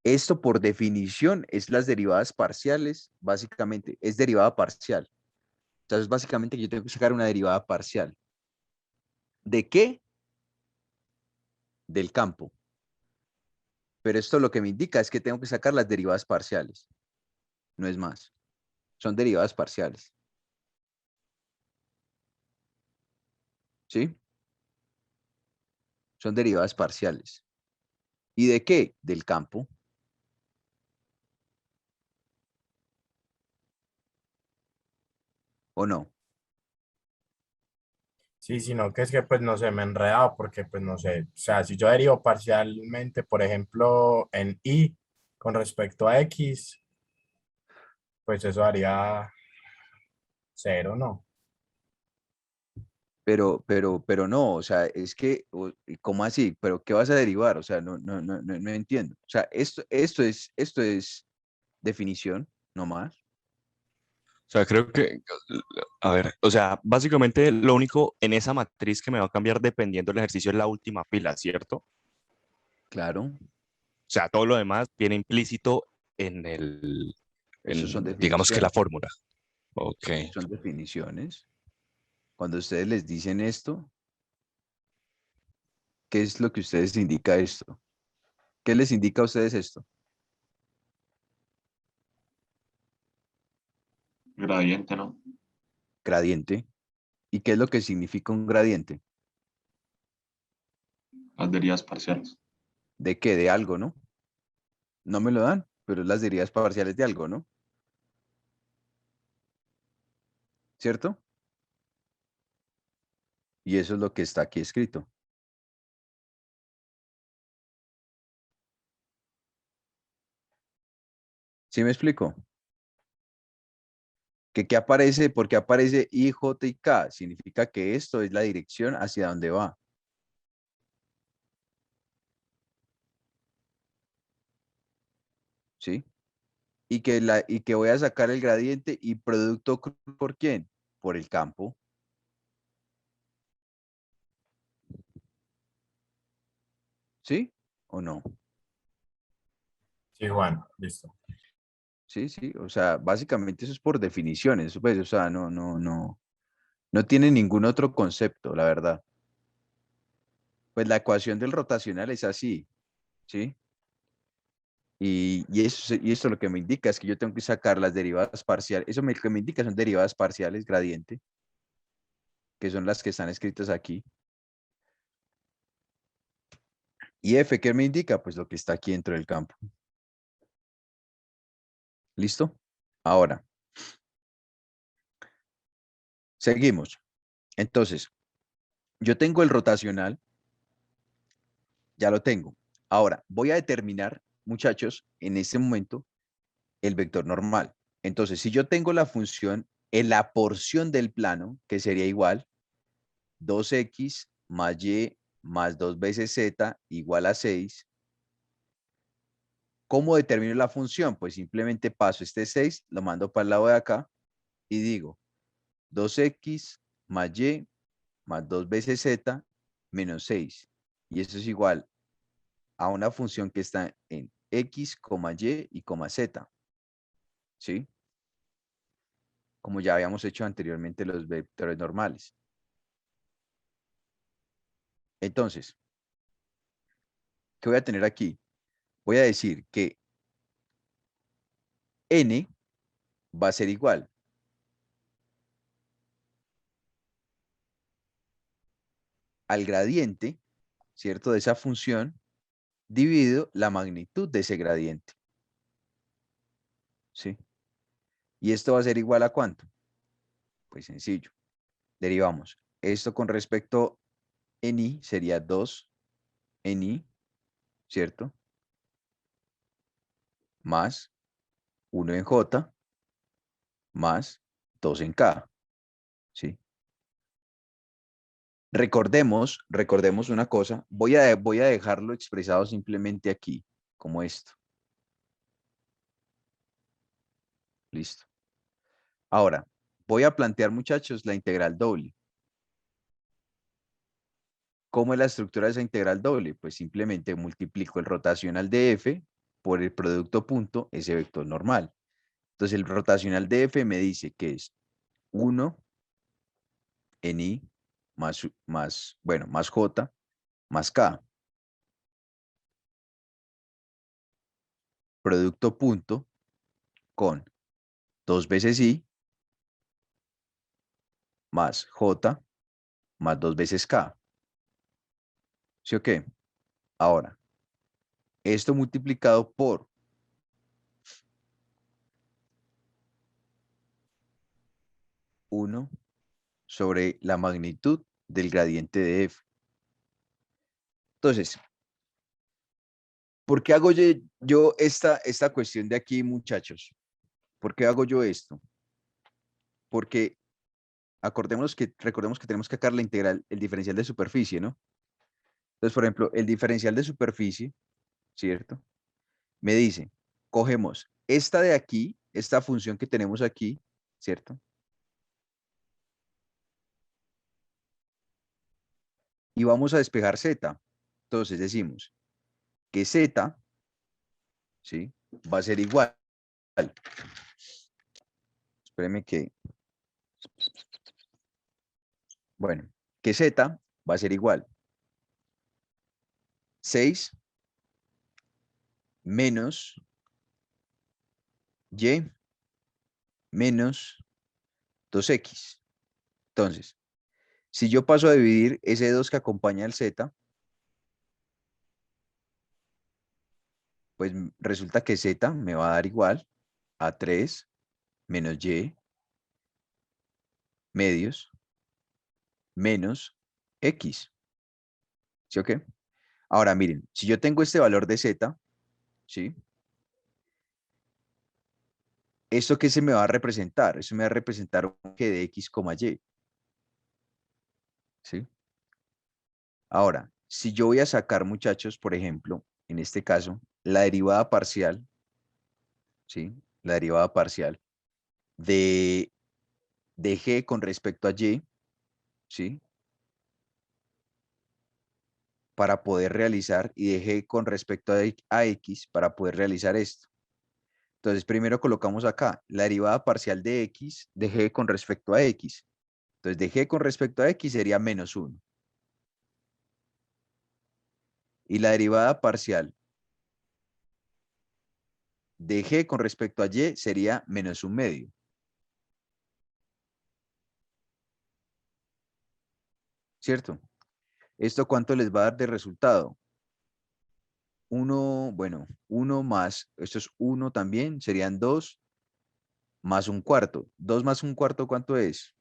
esto por definición es las derivadas parciales, básicamente, es derivada parcial. Entonces, básicamente yo tengo que sacar una derivada parcial. ¿De qué? Del campo. Pero esto lo que me indica es que tengo que sacar las derivadas parciales. No es más. Son derivadas parciales. ¿Sí? Son derivadas parciales. ¿Y de qué? Del campo. ¿O no? Sí, sino que es que pues no sé, me he enredado porque pues no sé, o sea, si yo derivo parcialmente, por ejemplo, en y con respecto a x, pues eso haría cero, ¿no? Pero no, o sea, es que, ¿cómo así? ¿Pero qué vas a derivar? O sea, no entiendo. O sea, esto es definición, no más. O sea, creo que, a ver, o sea, básicamente lo único en esa matriz que me va a cambiar dependiendo del ejercicio es la última fila, ¿cierto? O Claro, sea, todo lo demás viene implícito esos son digamos que la definiciones. fórmula. Ok. Son definiciones. Cuando ustedes les dicen esto, ¿qué es lo que ustedes indica esto? ¿Qué les indica a ustedes esto? Gradiente, ¿no? Gradiente. ¿Y qué es lo que significa un gradiente? Las derivas parciales. ¿De qué? De algo, ¿no? No me lo dan, pero es las derivadas parciales de algo, ¿no? ¿Cierto? Y eso es lo que está aquí escrito. ¿Sí me explico? ¿Que qué aparece? Porque aparece I, J y K. Significa que esto es la dirección hacia donde va. ¿Sí? Y que voy a sacar el gradiente y producto ¿por quién? Por el campo. ¿Sí? ¿O no? Sí, Juan, listo. Sí, sí. O sea, básicamente eso es por definiciones. Pues, o sea, no tiene ningún otro concepto, la verdad. Pues la ecuación del rotacional es así, ¿sí? Y esto lo que me indica es que yo tengo que sacar las derivadas parciales. Lo que me indica son derivadas parciales gradiente, que son las que están escritas aquí. Y F, ¿qué me indica? Pues lo que está aquí dentro del campo. ¿Listo? Ahora, seguimos. Entonces, yo tengo el rotacional, ya lo tengo. Ahora, voy a determinar, muchachos, en este momento, el vector normal. Entonces, si yo tengo la función en la porción del plano, que sería igual 2x más y más 2 veces z igual a 6, ¿cómo determino la función? Pues simplemente paso este 6, lo mando para el lado de acá y digo 2x más y más 2 veces z menos 6. Y eso es igual a una función que está en x, y, z. ¿Sí? Como ya habíamos hecho anteriormente los vectores normales. Entonces, ¿qué voy a tener aquí? Voy a decir que n va a ser igual al gradiente, ¿cierto? De esa función dividido la magnitud de ese gradiente. ¿Sí? ¿Y esto va a ser igual a cuánto? Pues sencillo. Derivamos. Esto con respecto en i sería 2 en i, ¿cierto? Más 1 en j, más 2 en k, ¿sí? Recordemos una cosa. Voy a dejarlo expresado simplemente aquí, como esto. Listo. Ahora, voy a plantear, muchachos, la integral doble. ¿Cómo es la estructura de esa integral doble? Pues simplemente multiplico el rotacional de f por el producto punto, ese vector normal. Entonces, el rotacional de f me dice que es 1 en i más j más k. Producto punto con 2 veces i más j más 2 veces k. ¿Sí o qué? Ahora, esto multiplicado por 1 sobre la magnitud del gradiente de f. Entonces, ¿por qué hago yo esta cuestión de aquí, muchachos? ¿Por qué hago yo esto? Porque recordemos que tenemos que sacar la integral, el diferencial de superficie, ¿no? Entonces, por ejemplo, el diferencial de superficie, ¿cierto? Me dice, cogemos esta de aquí, esta función que tenemos aquí, ¿cierto? Y vamos a despejar z. Entonces decimos que z, ¿sí? Va a ser igual. Espérenme que... Bueno, que z va a ser igual. 6 menos y menos 2x. Entonces, si yo paso a dividir ese 2 que acompaña al z, pues resulta que z me va a dar igual a 3 menos y medios menos x. ¿Sí o qué? Ahora miren, si yo tengo este valor de z, ¿sí? ¿Esto qué se me va a representar? Eso me va a representar un que de x, y. ¿Sí? Ahora, si yo voy a sacar, muchachos, por ejemplo, en este caso, la derivada parcial, ¿sí? La derivada parcial de g con respecto a y, ¿sí? Para poder realizar, y de g con respecto a x para poder realizar esto. Entonces, primero colocamos acá la derivada parcial de x de g con respecto a x. Entonces, de g con respecto a x sería menos 1. Y la derivada parcial de g con respecto a y sería menos 1 medio. ¿Cierto? ¿Esto cuánto les va a dar de resultado? 1, bueno, 1 más, esto es 1 también, serían 2 más 1/4. 2 más 1/4, ¿cuánto es?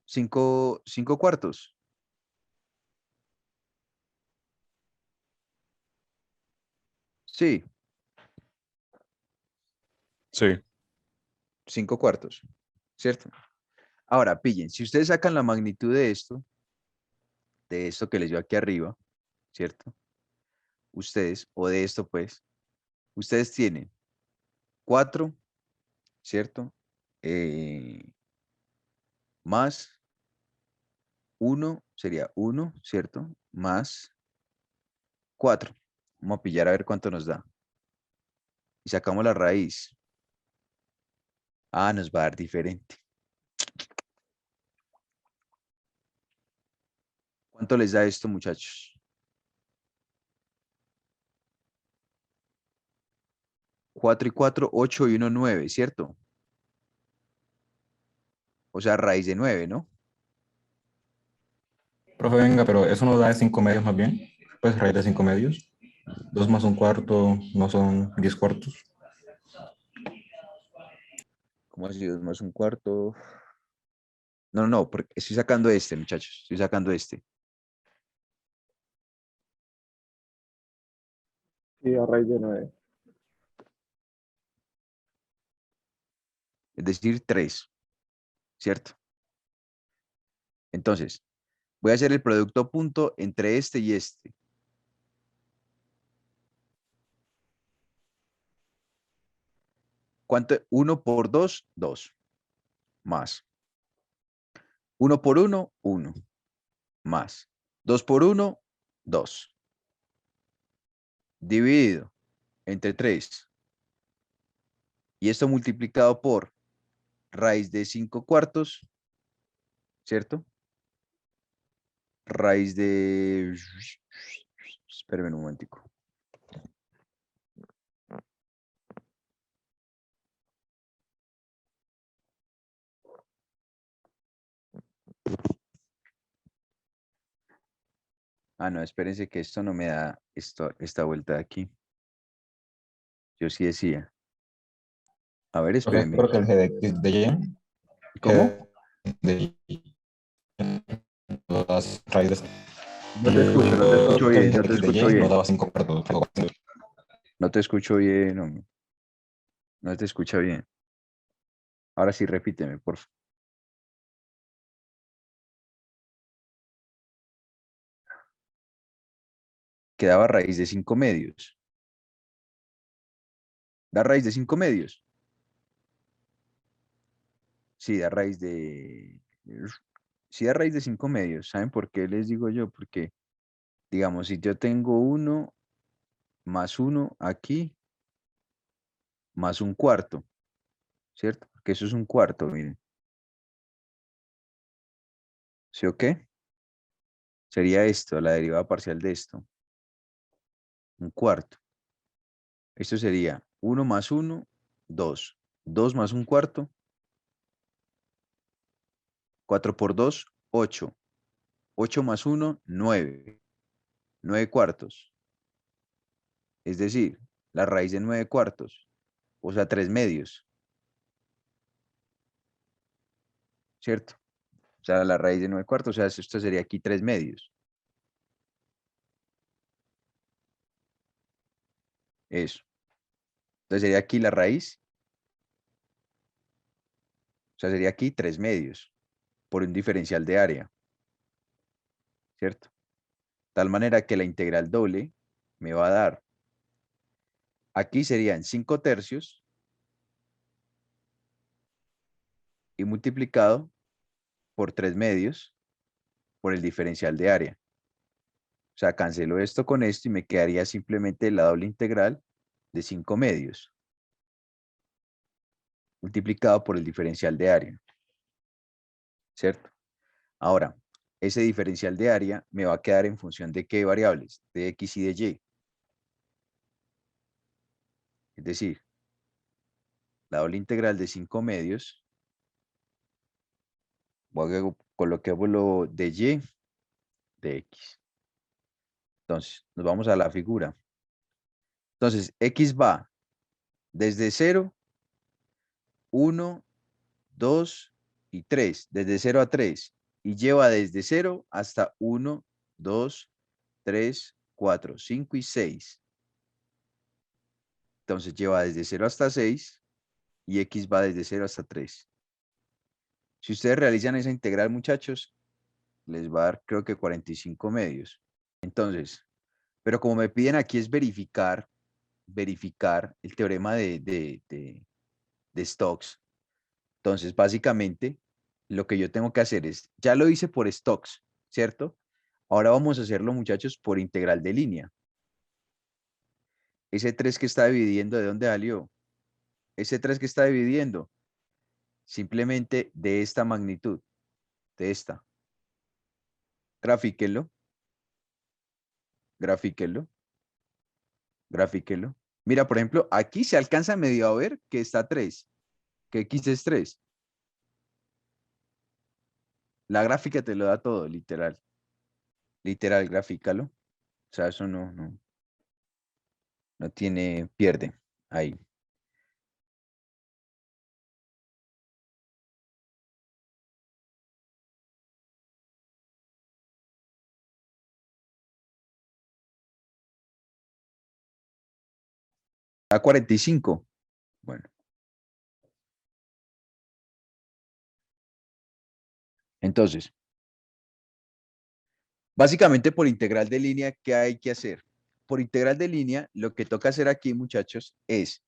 5 cuartos. Sí, Sí. 5 cuartos, ¿cierto? Ahora, pillen, si ustedes sacan la magnitud de esto que les dio aquí arriba, ¿cierto? Ustedes, o de esto pues, ustedes tienen 4, ¿cierto? Más 1 sería 1, ¿cierto? Más 4. Vamos a pillar a ver cuánto nos da. Y sacamos la raíz. Ah, nos va a dar diferente. ¿Cuánto les da esto, muchachos? 4 y 4, 8 y 1, 9, ¿cierto? O sea, raíz de 9, ¿no? Profe, venga, pero eso nos da de 5 medios más bien. Pues raíz de 5 medios. 2 más un cuarto no son 10 cuartos. ¿Cómo así? 2 más un cuarto. No, no, porque estoy sacando este, muchachos. Estoy sacando este. Sí, a raíz de 9. Es decir, 3, ¿cierto? Entonces, voy a hacer el producto punto entre este y este. ¿Cuánto? 1 por 2, 2. Más. 1 por 1, 1. Más. 2 por 1, 2. Dividido entre 3. Y esto multiplicado por raíz de 5 cuartos, ¿cierto? Raíz de... Espérenme un momentico. Ah, no, espérense que esto no me da esta vuelta de aquí. Yo sí decía. A ver, Profe, espérenme. creo que el g de x de y. ¿Cómo? De y. Las raíces. No te escucho bien, no te X de escucho y nos bien. daba 5 cuartos. No te escucho bien, hombre. No te escucha bien. Ahora sí, repíteme, por favor. Quedaba raíz de 5 medios. ¿Da raíz de 5 medios? Sí, da raíz de... Sí, da raíz de 5 medios. ¿Saben por qué les digo yo? Porque, digamos, si yo tengo 1 más 1 aquí, más un cuarto, ¿cierto? Porque eso es un cuarto, miren. ¿Sí o qué? Sería esto, la derivada parcial de esto. Un cuarto. Esto sería 1 más 1, 2. 2 más un cuarto. 4 por 2, 8. 8 más 1, 9. 9 cuartos. Es decir, la raíz de 9 cuartos. O sea, 3 medios. ¿Cierto? O sea, la raíz de 9 cuartos. O sea, esto sería aquí 3 medios. Eso. Entonces sería aquí la raíz. O sea, sería aquí 3 medios. Por un diferencial de área. ¿Cierto? Tal manera que la integral doble me va a dar. Aquí serían 5 tercios. Y multiplicado por 3 medios por el diferencial de área. O sea, cancelo esto con esto y me quedaría simplemente la doble integral de 5 medios multiplicado por el diferencial de área. ¿Cierto? Ahora, ese diferencial de área me va a quedar en función de qué variables, de x y de y. Es decir, la doble integral de 5 medios, coloquémoslo de y de x. Entonces, nos vamos a la figura. Entonces, x va desde 0, 1, 2 y 3, desde 0 a 3, y lleva desde 0 hasta 1, 2, 3, 4, 5 y 6. Entonces lleva desde 0 hasta 6 y x va desde 0 hasta 3. Si ustedes realizan esa integral, muchachos, les va a dar creo que 45 medios. Entonces, pero como me piden aquí es verificar el teorema de Stokes. Entonces, básicamente, lo que yo tengo que hacer es, ya lo hice por Stokes, ¿cierto? Ahora vamos a hacerlo, muchachos, por integral de línea. Ese 3 que está dividiendo, ¿de dónde salió? Ese 3 que está dividiendo, simplemente de esta magnitud, de esta. Grafíquenlo, grafíquenlo, grafíquenlo. Mira, por ejemplo, aquí se alcanza medio a ver que está 3, que x es 3. La gráfica te lo da todo, literal. literal, grafícalo. O sea, eso no tiene, pierde ahí. A 45. Bueno. Entonces, básicamente por integral de línea, ¿qué hay que hacer? Por integral de línea, lo que toca hacer aquí, muchachos, es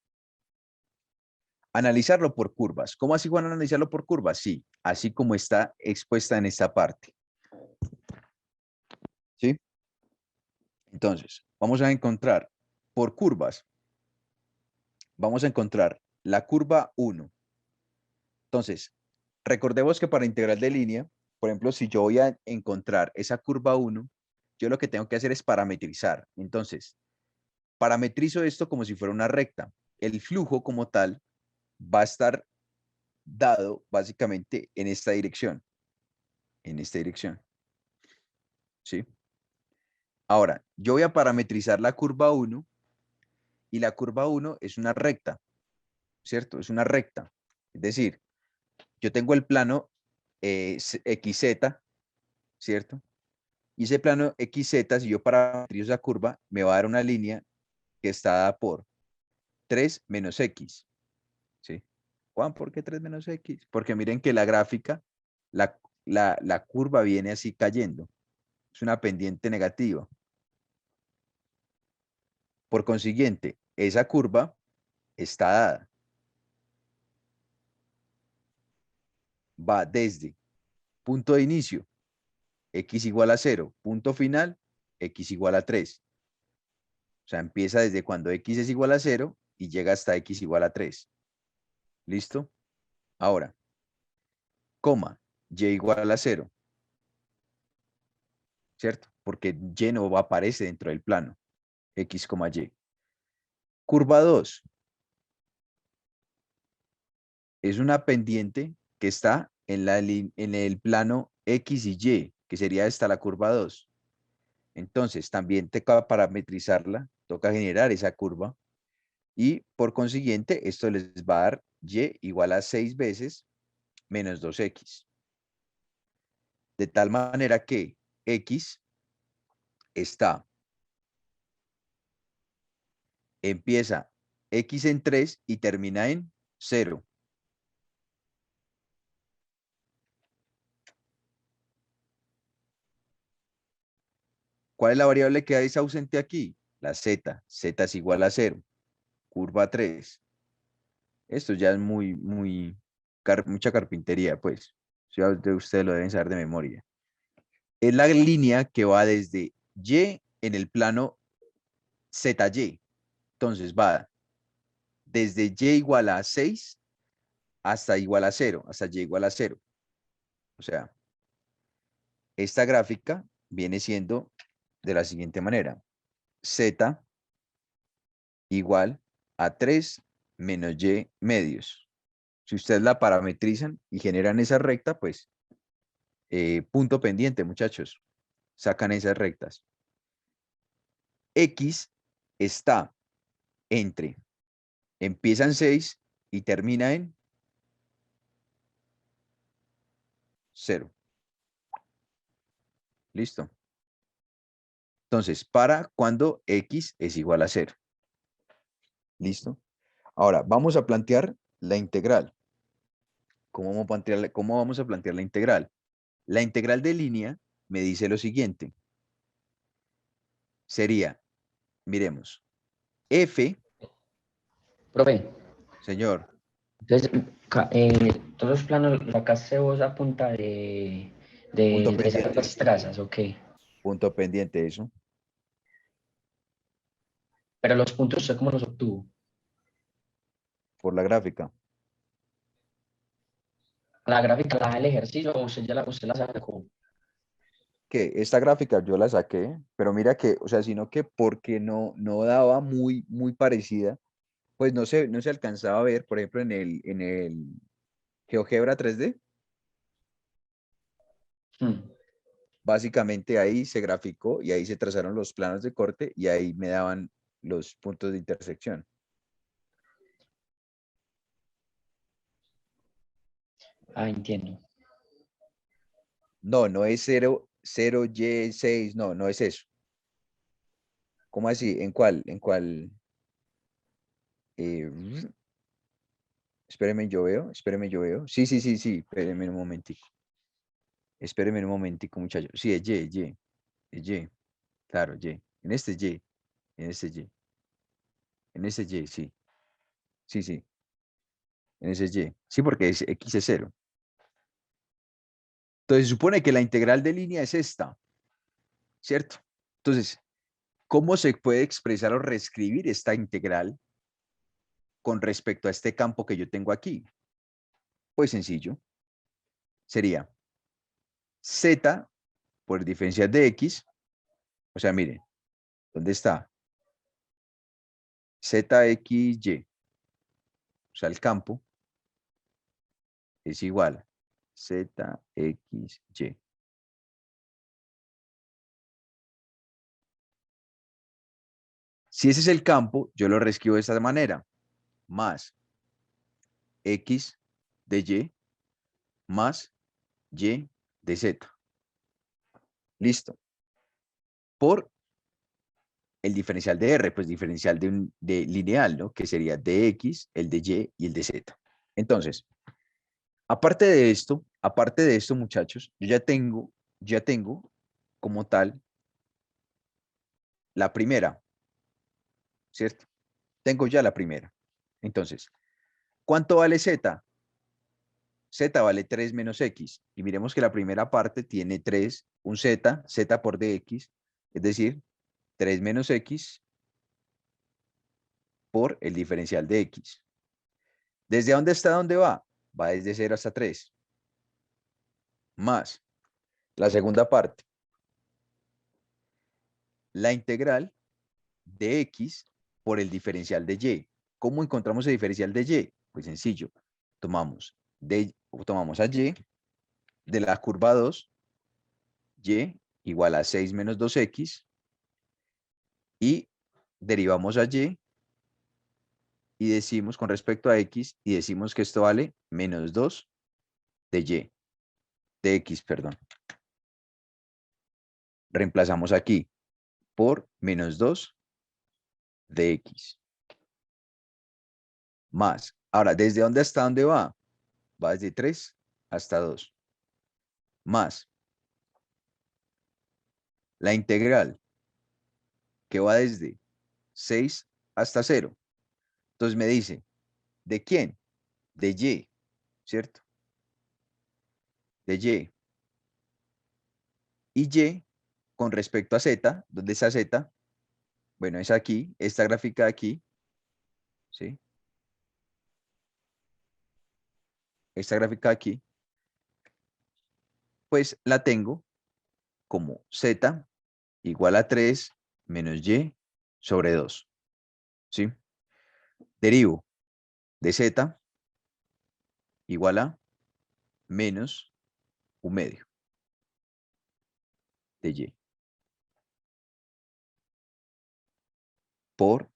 analizarlo por curvas. ¿Cómo así, Juan, analizarlo por curvas? Sí, así como está expuesta en esta parte. ¿Sí? Entonces, vamos a encontrar por curvas. Vamos a encontrar la curva 1. Entonces, recordemos que para integral de línea, por ejemplo, si yo voy a encontrar esa curva 1, yo lo que tengo que hacer es parametrizar. Entonces, parametrizo esto como si fuera una recta. El flujo como tal va a estar dado básicamente en esta dirección. En esta dirección. ¿Sí? Ahora, yo voy a parametrizar la curva 1 y la curva 1 es una recta, ¿cierto? Es una recta. Es decir, yo tengo el plano XZ, ¿cierto? Y ese plano XZ, si yo parametrizo esa curva, me va a dar una línea que está dada por 3 menos X, ¿sí? Juan, ¿por qué 3 menos X? Porque miren que la gráfica, la curva viene así cayendo. Es una pendiente negativa. Por consiguiente, esa curva está dada. Va desde punto de inicio, X igual a 0, punto final, X igual a 3. O sea, empieza desde cuando X es igual a 0 y llega hasta X igual a 3. ¿Listo? Ahora, coma, Y igual a 0. ¿Cierto? Porque Y no aparece dentro del plano. X, Y. Curva 2 es una pendiente que está en el plano X y Y, que sería esta la curva 2. Entonces, también toca parametrizarla, toca generar esa curva y por consiguiente esto les va a dar Y igual a 6 veces menos 2X. De tal manera que X empieza X en 3 y termina en 0. ¿Cuál es la variable que es ausente aquí? La Z. Z es igual a 0. Curva 3. Esto ya es mucha carpintería, pues. Ustedes lo deben saber de memoria. Es la línea que va desde Y en el plano ZY. Entonces va desde Y igual a 6 hasta igual a 0, hasta Y igual a 0. O sea, esta gráfica viene siendo de la siguiente manera. Z igual a 3 menos Y medios. Si ustedes la parametrizan y generan esa recta, pues punto pendiente, muchachos. Sacan esas rectas. X está empieza en 6 y termina en 0. ¿Listo? Entonces, para cuando X es igual a 0. ¿Listo? Ahora, vamos a plantear la integral. ¿Cómo vamos a plantear la integral? La integral de línea me dice lo siguiente. Sería, miremos, F. Profe, Señor. entonces, todos los planos los sacaste vos a punta Punto de sacar pendiente. las trazas, ok. Punto pendiente, eso. Pero los puntos, ¿usted cómo los obtuvo? Por la gráfica. La gráfica, la del ejercicio, o usted la sacó. Que esta gráfica yo la saqué, pero mira que, o sea, sino que porque no daba muy parecida, pues no se alcanzaba a ver, por ejemplo, en el GeoGebra 3D. básicamente ahí se graficó y ahí se trazaron los planos de corte y ahí me daban los puntos de intersección. Ah, entiendo. No, no es 0Y6, no, no es eso. ¿Cómo así? ¿En cuál? ¿En cuál? Eh, espéreme, yo veo. Sí, sí, sí, sí, espéreme un momentico. Espéreme un momentico, muchacho. Sí, es Y, es Y. Claro, Y. En este Y, en este Y. En ese Y, sí. Sí, sí. En ese Y. Sí, porque es X es 0. Entonces, se supone que la integral de línea es esta, ¿cierto? Entonces, ¿cómo se puede expresar o reescribir esta integral con respecto a este campo que yo tengo aquí? Pues sencillo. Sería Z por el diferencial de X. O sea, miren, ¿dónde está? ZXY. O sea, el campo es igual a ZXY. Si ese es el campo, yo lo reescribo de esta manera. Más X de Y más Y de Z. Listo. Por el diferencial de R, pues diferencial de lineal, ¿no? Que sería de X, el de Y y el de Z. Entonces, aparte de esto, muchachos, yo ya tengo como tal la primera, ¿cierto? Tengo ya la primera. Entonces, ¿cuánto vale Z? Z vale 3 menos X. Y miremos que la primera parte tiene 3, un Z, Z por dx, es decir, 3 menos X por el diferencial de X. ¿Desde dónde está dónde va? Va desde 0 hasta 3. Más la segunda parte. La integral de X por el diferencial de Y. ¿Cómo encontramos el diferencial de Y? Pues sencillo. Tomamos a Y de la curva 2, Y igual a 6 menos 2X, y derivamos a Y y decimos con respecto a X, y decimos que esto vale menos 2 de Y, de X, perdón. Reemplazamos aquí por menos 2 de X. Más. Ahora, ¿desde dónde hasta dónde va? Va desde 3 hasta 2. Más la integral que va desde 6 hasta 0. Entonces me dice, ¿de quién? De Y, ¿cierto? De Y. Y Y con respecto a Z, ¿dónde está Z? Bueno, es aquí, esta gráfica de aquí, ¿sí? Esta gráfica de aquí, pues la tengo como Z igual a 3 menos Y sobre 2, ¿sí? Derivo de Z igual a menos un medio de Y por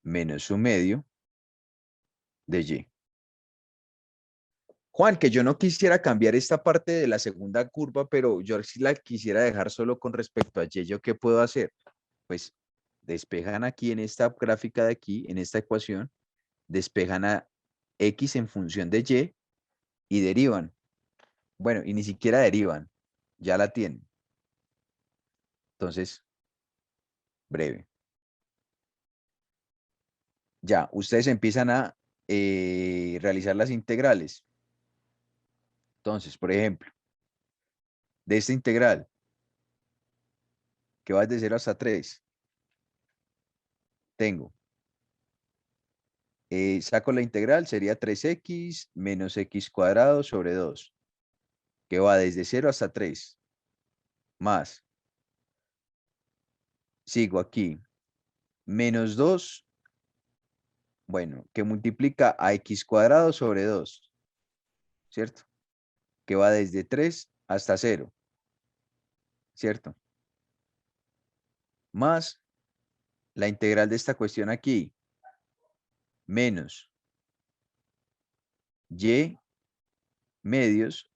menos un medio de Y. Juan, que yo no quisiera cambiar esta parte de la segunda curva, pero yo sí la quisiera dejar solo con respecto a Y. ¿Yo qué puedo hacer? Pues despejan aquí en esta gráfica de aquí, en esta ecuación, despejan a X en función de Y y derivan. Bueno, y ni siquiera derivan, ya la tienen. Entonces, breve. Ya, ustedes empiezan a realizar las integrales. Entonces, por ejemplo, de esta integral, que va de 0 hasta 3, tengo, saco la integral, sería 3x menos x cuadrado sobre 2, que va desde 0 hasta 3, más, sigo aquí, menos 2, bueno, que multiplica a x cuadrado sobre 2, ¿cierto? Que va desde 3 hasta 0. ¿cierto? Más la integral de esta cuestión aquí, menos y medios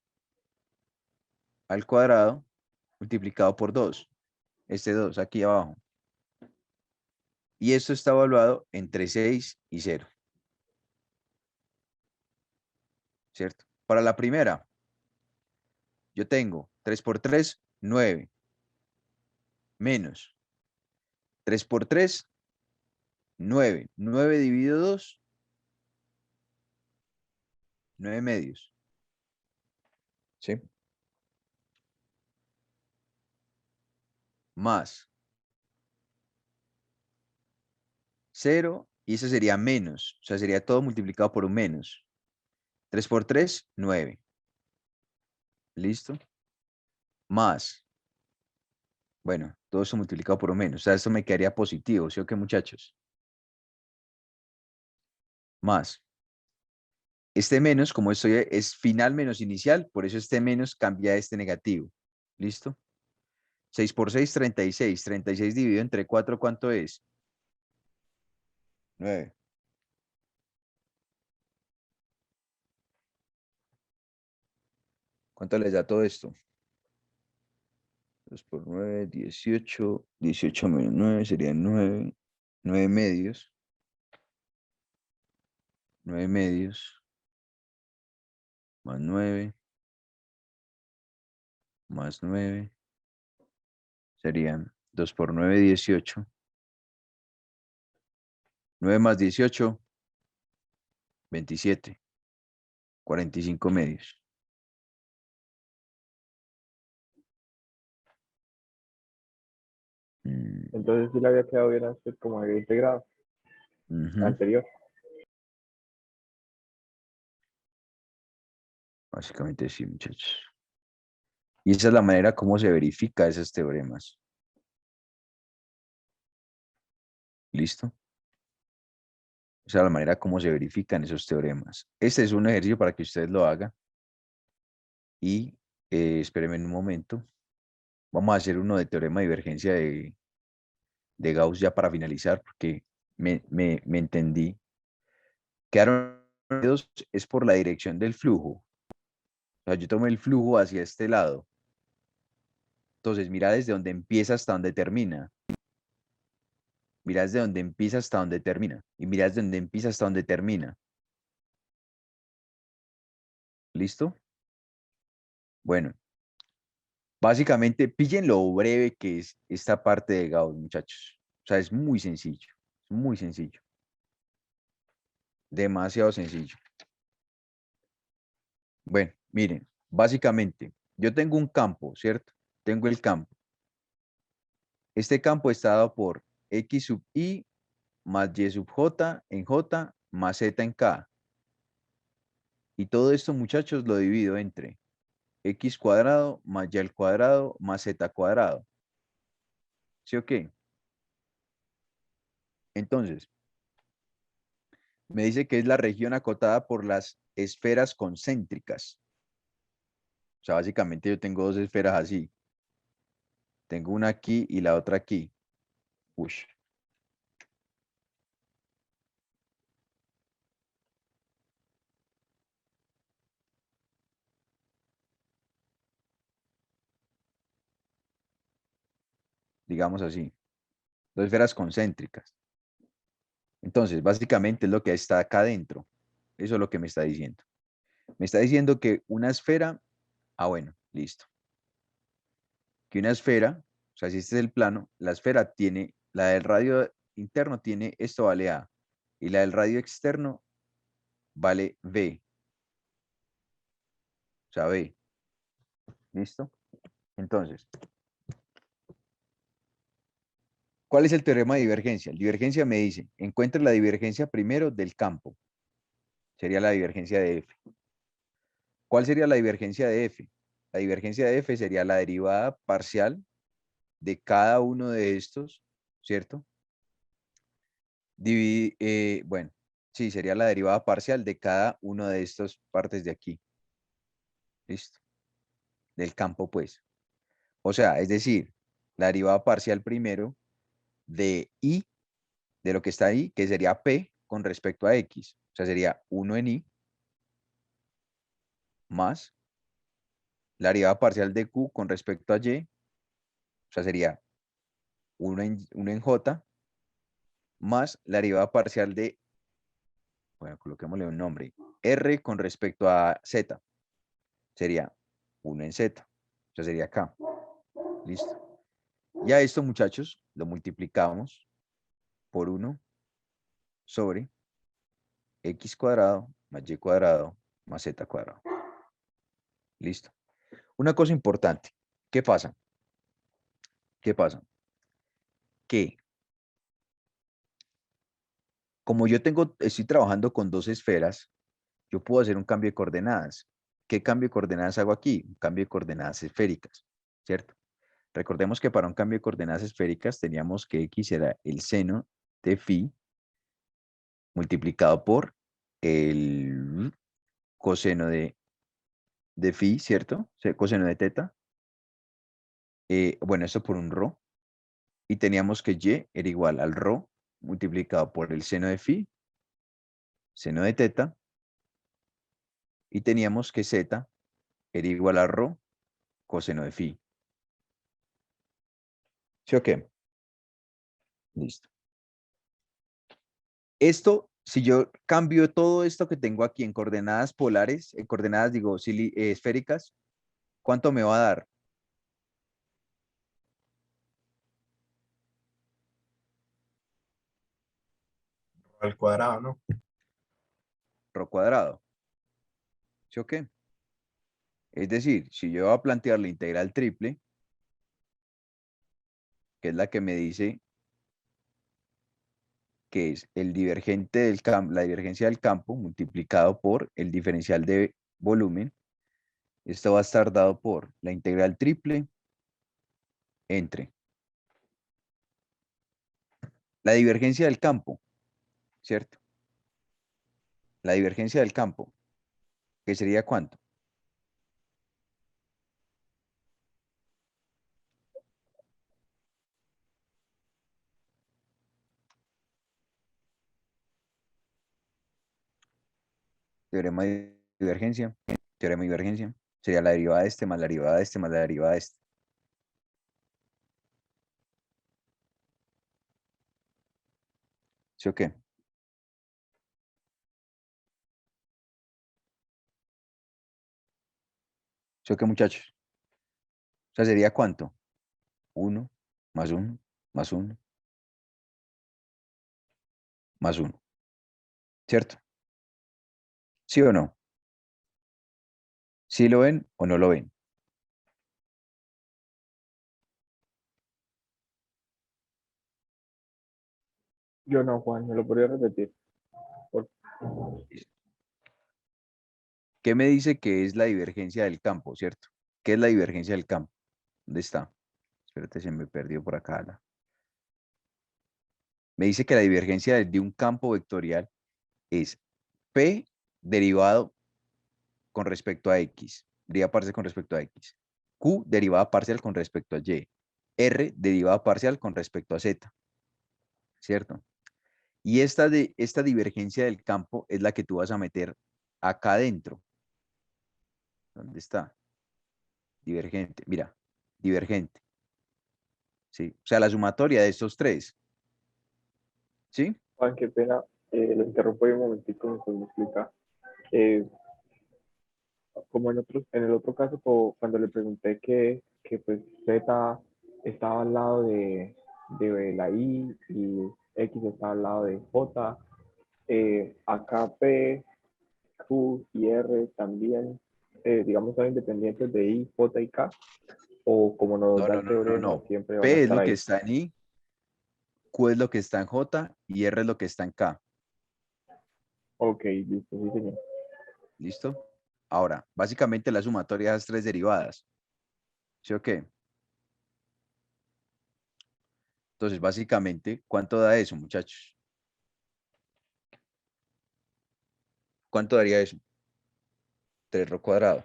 al cuadrado multiplicado por 2. Este 2 aquí abajo. Y esto está evaluado entre 6 y 0. ¿Cierto? Para la primera, yo tengo 3 por 3, 9. Menos 3 por 3, 9. 9 dividido 2, 9 medios. ¿Sí? Más 0, y eso sería menos. O sea, sería todo multiplicado por un menos. 3 por 3, 9. ¿Listo? Más. Bueno, todo eso multiplicado por un menos. O sea, esto me quedaría positivo, ¿sí o qué, muchachos? Más. Este menos, como esto es final menos inicial, por eso este menos cambia a este negativo. ¿Listo? 6 por 6, 36. 36 dividido entre 4, ¿cuánto es? 9. ¿Cuánto les da todo esto? 2 por 9, 18. 18 menos 9 serían 9. 9 medios. 9 medios. Más 9. Más 9. Serían 2 por 9, 18. 9 más 18, 27. 45 medios. Entonces sí le había quedado bien a usted como había integrado anterior. Básicamente sí, muchachos. Y esa es la manera como se verifica esos teoremas. ¿Listo? Esa es la manera como se verifican esos teoremas. Este es un ejercicio para que ustedes lo hagan. Y espérenme un momento. Vamos a hacer uno de teorema de divergencia de Gauss ya para finalizar, porque me entendí. Quedaron dos, es por la dirección del flujo. O sea, yo tomé el flujo hacia este lado. Entonces, mira desde donde empieza hasta donde termina. Mira desde donde empieza hasta donde termina. Y mira desde donde empieza hasta donde termina. ¿Listo? Bueno, básicamente pillen lo breve que es esta parte de Gauss, muchachos. O sea, es muy sencillo. Es muy sencillo. Demasiado sencillo. Bueno, miren, básicamente, yo tengo un campo, ¿cierto? Tengo el campo. Este campo está dado por X sub I más Y sub J en J más Z en K. Y todo esto, muchachos, lo divido entre X cuadrado más Y al cuadrado más Z cuadrado. ¿Sí o qué? Entonces, me dice que es la región acotada por las esferas concéntricas. O sea, básicamente yo tengo dos esferas así. Tengo una aquí y la otra aquí. Uy. Digamos así. Dos esferas concéntricas. Entonces, básicamente es lo que está acá adentro. Eso es lo que me está diciendo. Me está diciendo que una esfera, bueno, listo. Que una esfera, o sea, si este es el plano, la esfera tiene, la del radio interno tiene, esto vale A, y la del radio externo vale B. O sea, B. ¿Listo? Entonces, ¿cuál es el teorema de divergencia? La divergencia me dice, encuentre la divergencia primero del campo. Sería la divergencia de F. ¿Cuál sería la divergencia de F? La divergencia de F sería la derivada parcial de cada uno de estos, ¿cierto? Bueno, sí, sería la derivada parcial de cada una de estas partes de aquí. Listo. Del campo, pues. O sea, es decir, la derivada parcial primero de i, de lo que está ahí, que sería p con respecto a x. O sea, sería 1 en i más la derivada parcial de q con respecto a y. O sea, sería 1 en j más la derivada parcial de, bueno, coloquémosle un nombre, r con respecto a z. Sería 1 en z. O sea, sería acá. Listo. Ya esto, muchachos, lo multiplicamos por 1 sobre x cuadrado más y cuadrado más z cuadrado. Listo. Una cosa importante. ¿Qué pasa? ¿Qué pasa? Que como yo estoy trabajando con dos esferas, yo puedo hacer un cambio de coordenadas. ¿Qué cambio de coordenadas hago aquí? Un cambio de coordenadas esféricas, ¿cierto? Recordemos que para un cambio de coordenadas esféricas teníamos que x era el seno de phi multiplicado por el coseno de phi, ¿cierto? Coseno de teta. Bueno, eso por un rho. Y teníamos que y era igual al rho multiplicado por el seno de phi, seno de teta. Y teníamos que z era igual a rho coseno de phi. ¿Sí o qué? Listo. Esto, si yo cambio todo esto que tengo aquí en coordenadas polares, en coordenadas, digo, esféricas, ¿cuánto me va a dar? Al cuadrado, ¿no? Rho cuadrado. ¿Sí o qué? Es decir, si yo voy a plantear la integral triple, que es la que me dice que es el divergente del campo, la divergencia del campo multiplicado por el diferencial de volumen, esto va a estar dado por la integral triple entre la divergencia del campo, ¿cierto? La divergencia del campo, que sería ¿cuánto? Teorema de divergencia, teorema de divergencia, sería la derivada de este más la derivada de este más la derivada de este. ¿Sí o qué? ¿Sí o qué, muchachos? O sea, sería ¿cuánto? 1 más 1 más 1 más 1, ¿cierto? ¿Sí o no? ¿Sí lo ven o no lo ven? Yo no, Juan, ¿me lo podría repetir? Por- ¿Qué me dice que es la divergencia del campo, cierto? ¿Qué es la divergencia del campo? ¿Dónde está? Espérate, se me perdió por acá. Me dice que la divergencia de un campo vectorial es P derivado con respecto a X, derivada parcial con respecto a X, Q derivada parcial con respecto a Y, R derivada parcial con respecto a Z, ¿cierto? Y esta divergencia del campo es la que tú vas a meter acá adentro. ¿Dónde está? Divergente, mira, divergente, ¿sí? O sea, la sumatoria de estos tres, ¿sí? Juan, qué pena, lo interrumpo ahí un momentico, me explica. Eh, como en el otro caso, cuando le pregunté que pues Z estaba al lado de la I y X estaba al lado de J, acá P, Q y R también, digamos, son independientes de I, J y K, o como nos No, da no, el no, no, teorema, no. siempre van a P es estar lo que ahí. está en I, Q es lo que está en J y R es lo que está en K. Ok, listo, sí, señor. ¿Listo? Ahora, básicamente la sumatoria de las tres derivadas. ¿Sí o qué? Entonces, básicamente, ¿cuánto da eso, muchachos? ¿Cuánto daría eso? 3 ρ cuadrado.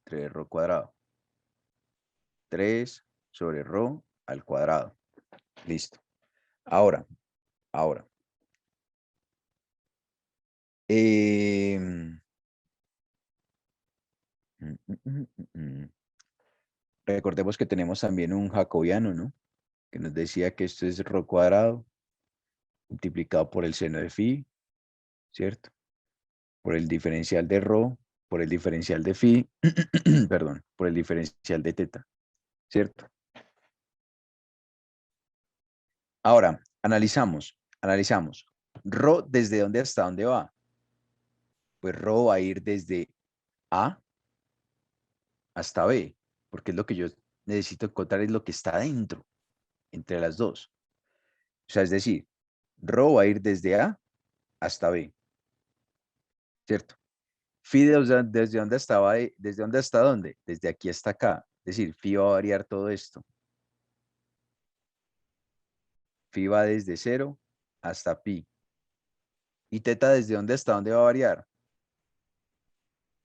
3 ρ cuadrado. 3 sobre rho al cuadrado. Listo. Ahora. Recordemos que tenemos también un jacobiano, ¿no? Que nos decía que esto es rho cuadrado multiplicado por el seno de phi, ¿cierto? Por el diferencial de rho, por el diferencial de phi, perdón, por el diferencial de teta, ¿cierto? Ahora, analizamos. Rho, ¿desde dónde hasta dónde va? Pues rho va a ir desde A hasta B, porque es lo que yo necesito encontrar, es lo que está dentro, entre las dos. O sea, es decir, rho va a ir desde A hasta B, ¿cierto? Phi desde dónde hasta B, desde dónde hasta dónde, desde aquí hasta acá. Es decir, phi va a variar todo esto. Phi va desde 0 hasta pi. ¿Y teta desde dónde hasta dónde va a variar?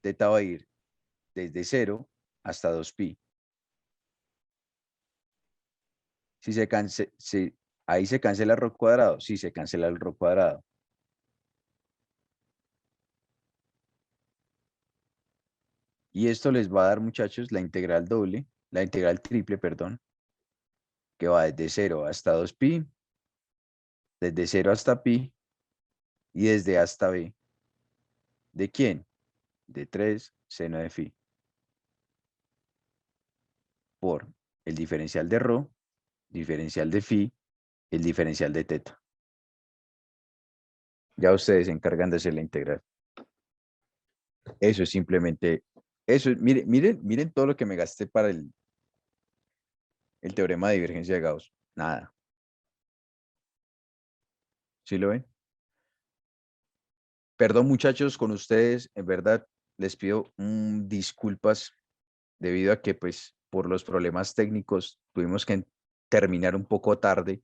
Teta va a ir desde 0 hasta 2pi. Ahí se cancela el rho cuadrado. Sí, se cancela el rho cuadrado. Y esto les va a dar, muchachos, la integral triple, perdón, que va desde 0 hasta 2pi, desde 0 hasta pi y desde A hasta b. ¿De quién? De 3 seno de phi. Por el diferencial de rho, diferencial de phi, el diferencial de teta. Ya ustedes se encargan de hacer la integral. Eso es simplemente, miren todo lo que me gasté para el teorema de divergencia de Gauss. Nada. ¿Sí lo ven? Perdón, muchachos, con ustedes, en verdad, les pido disculpas debido a que, pues, por los problemas técnicos tuvimos que terminar un poco tarde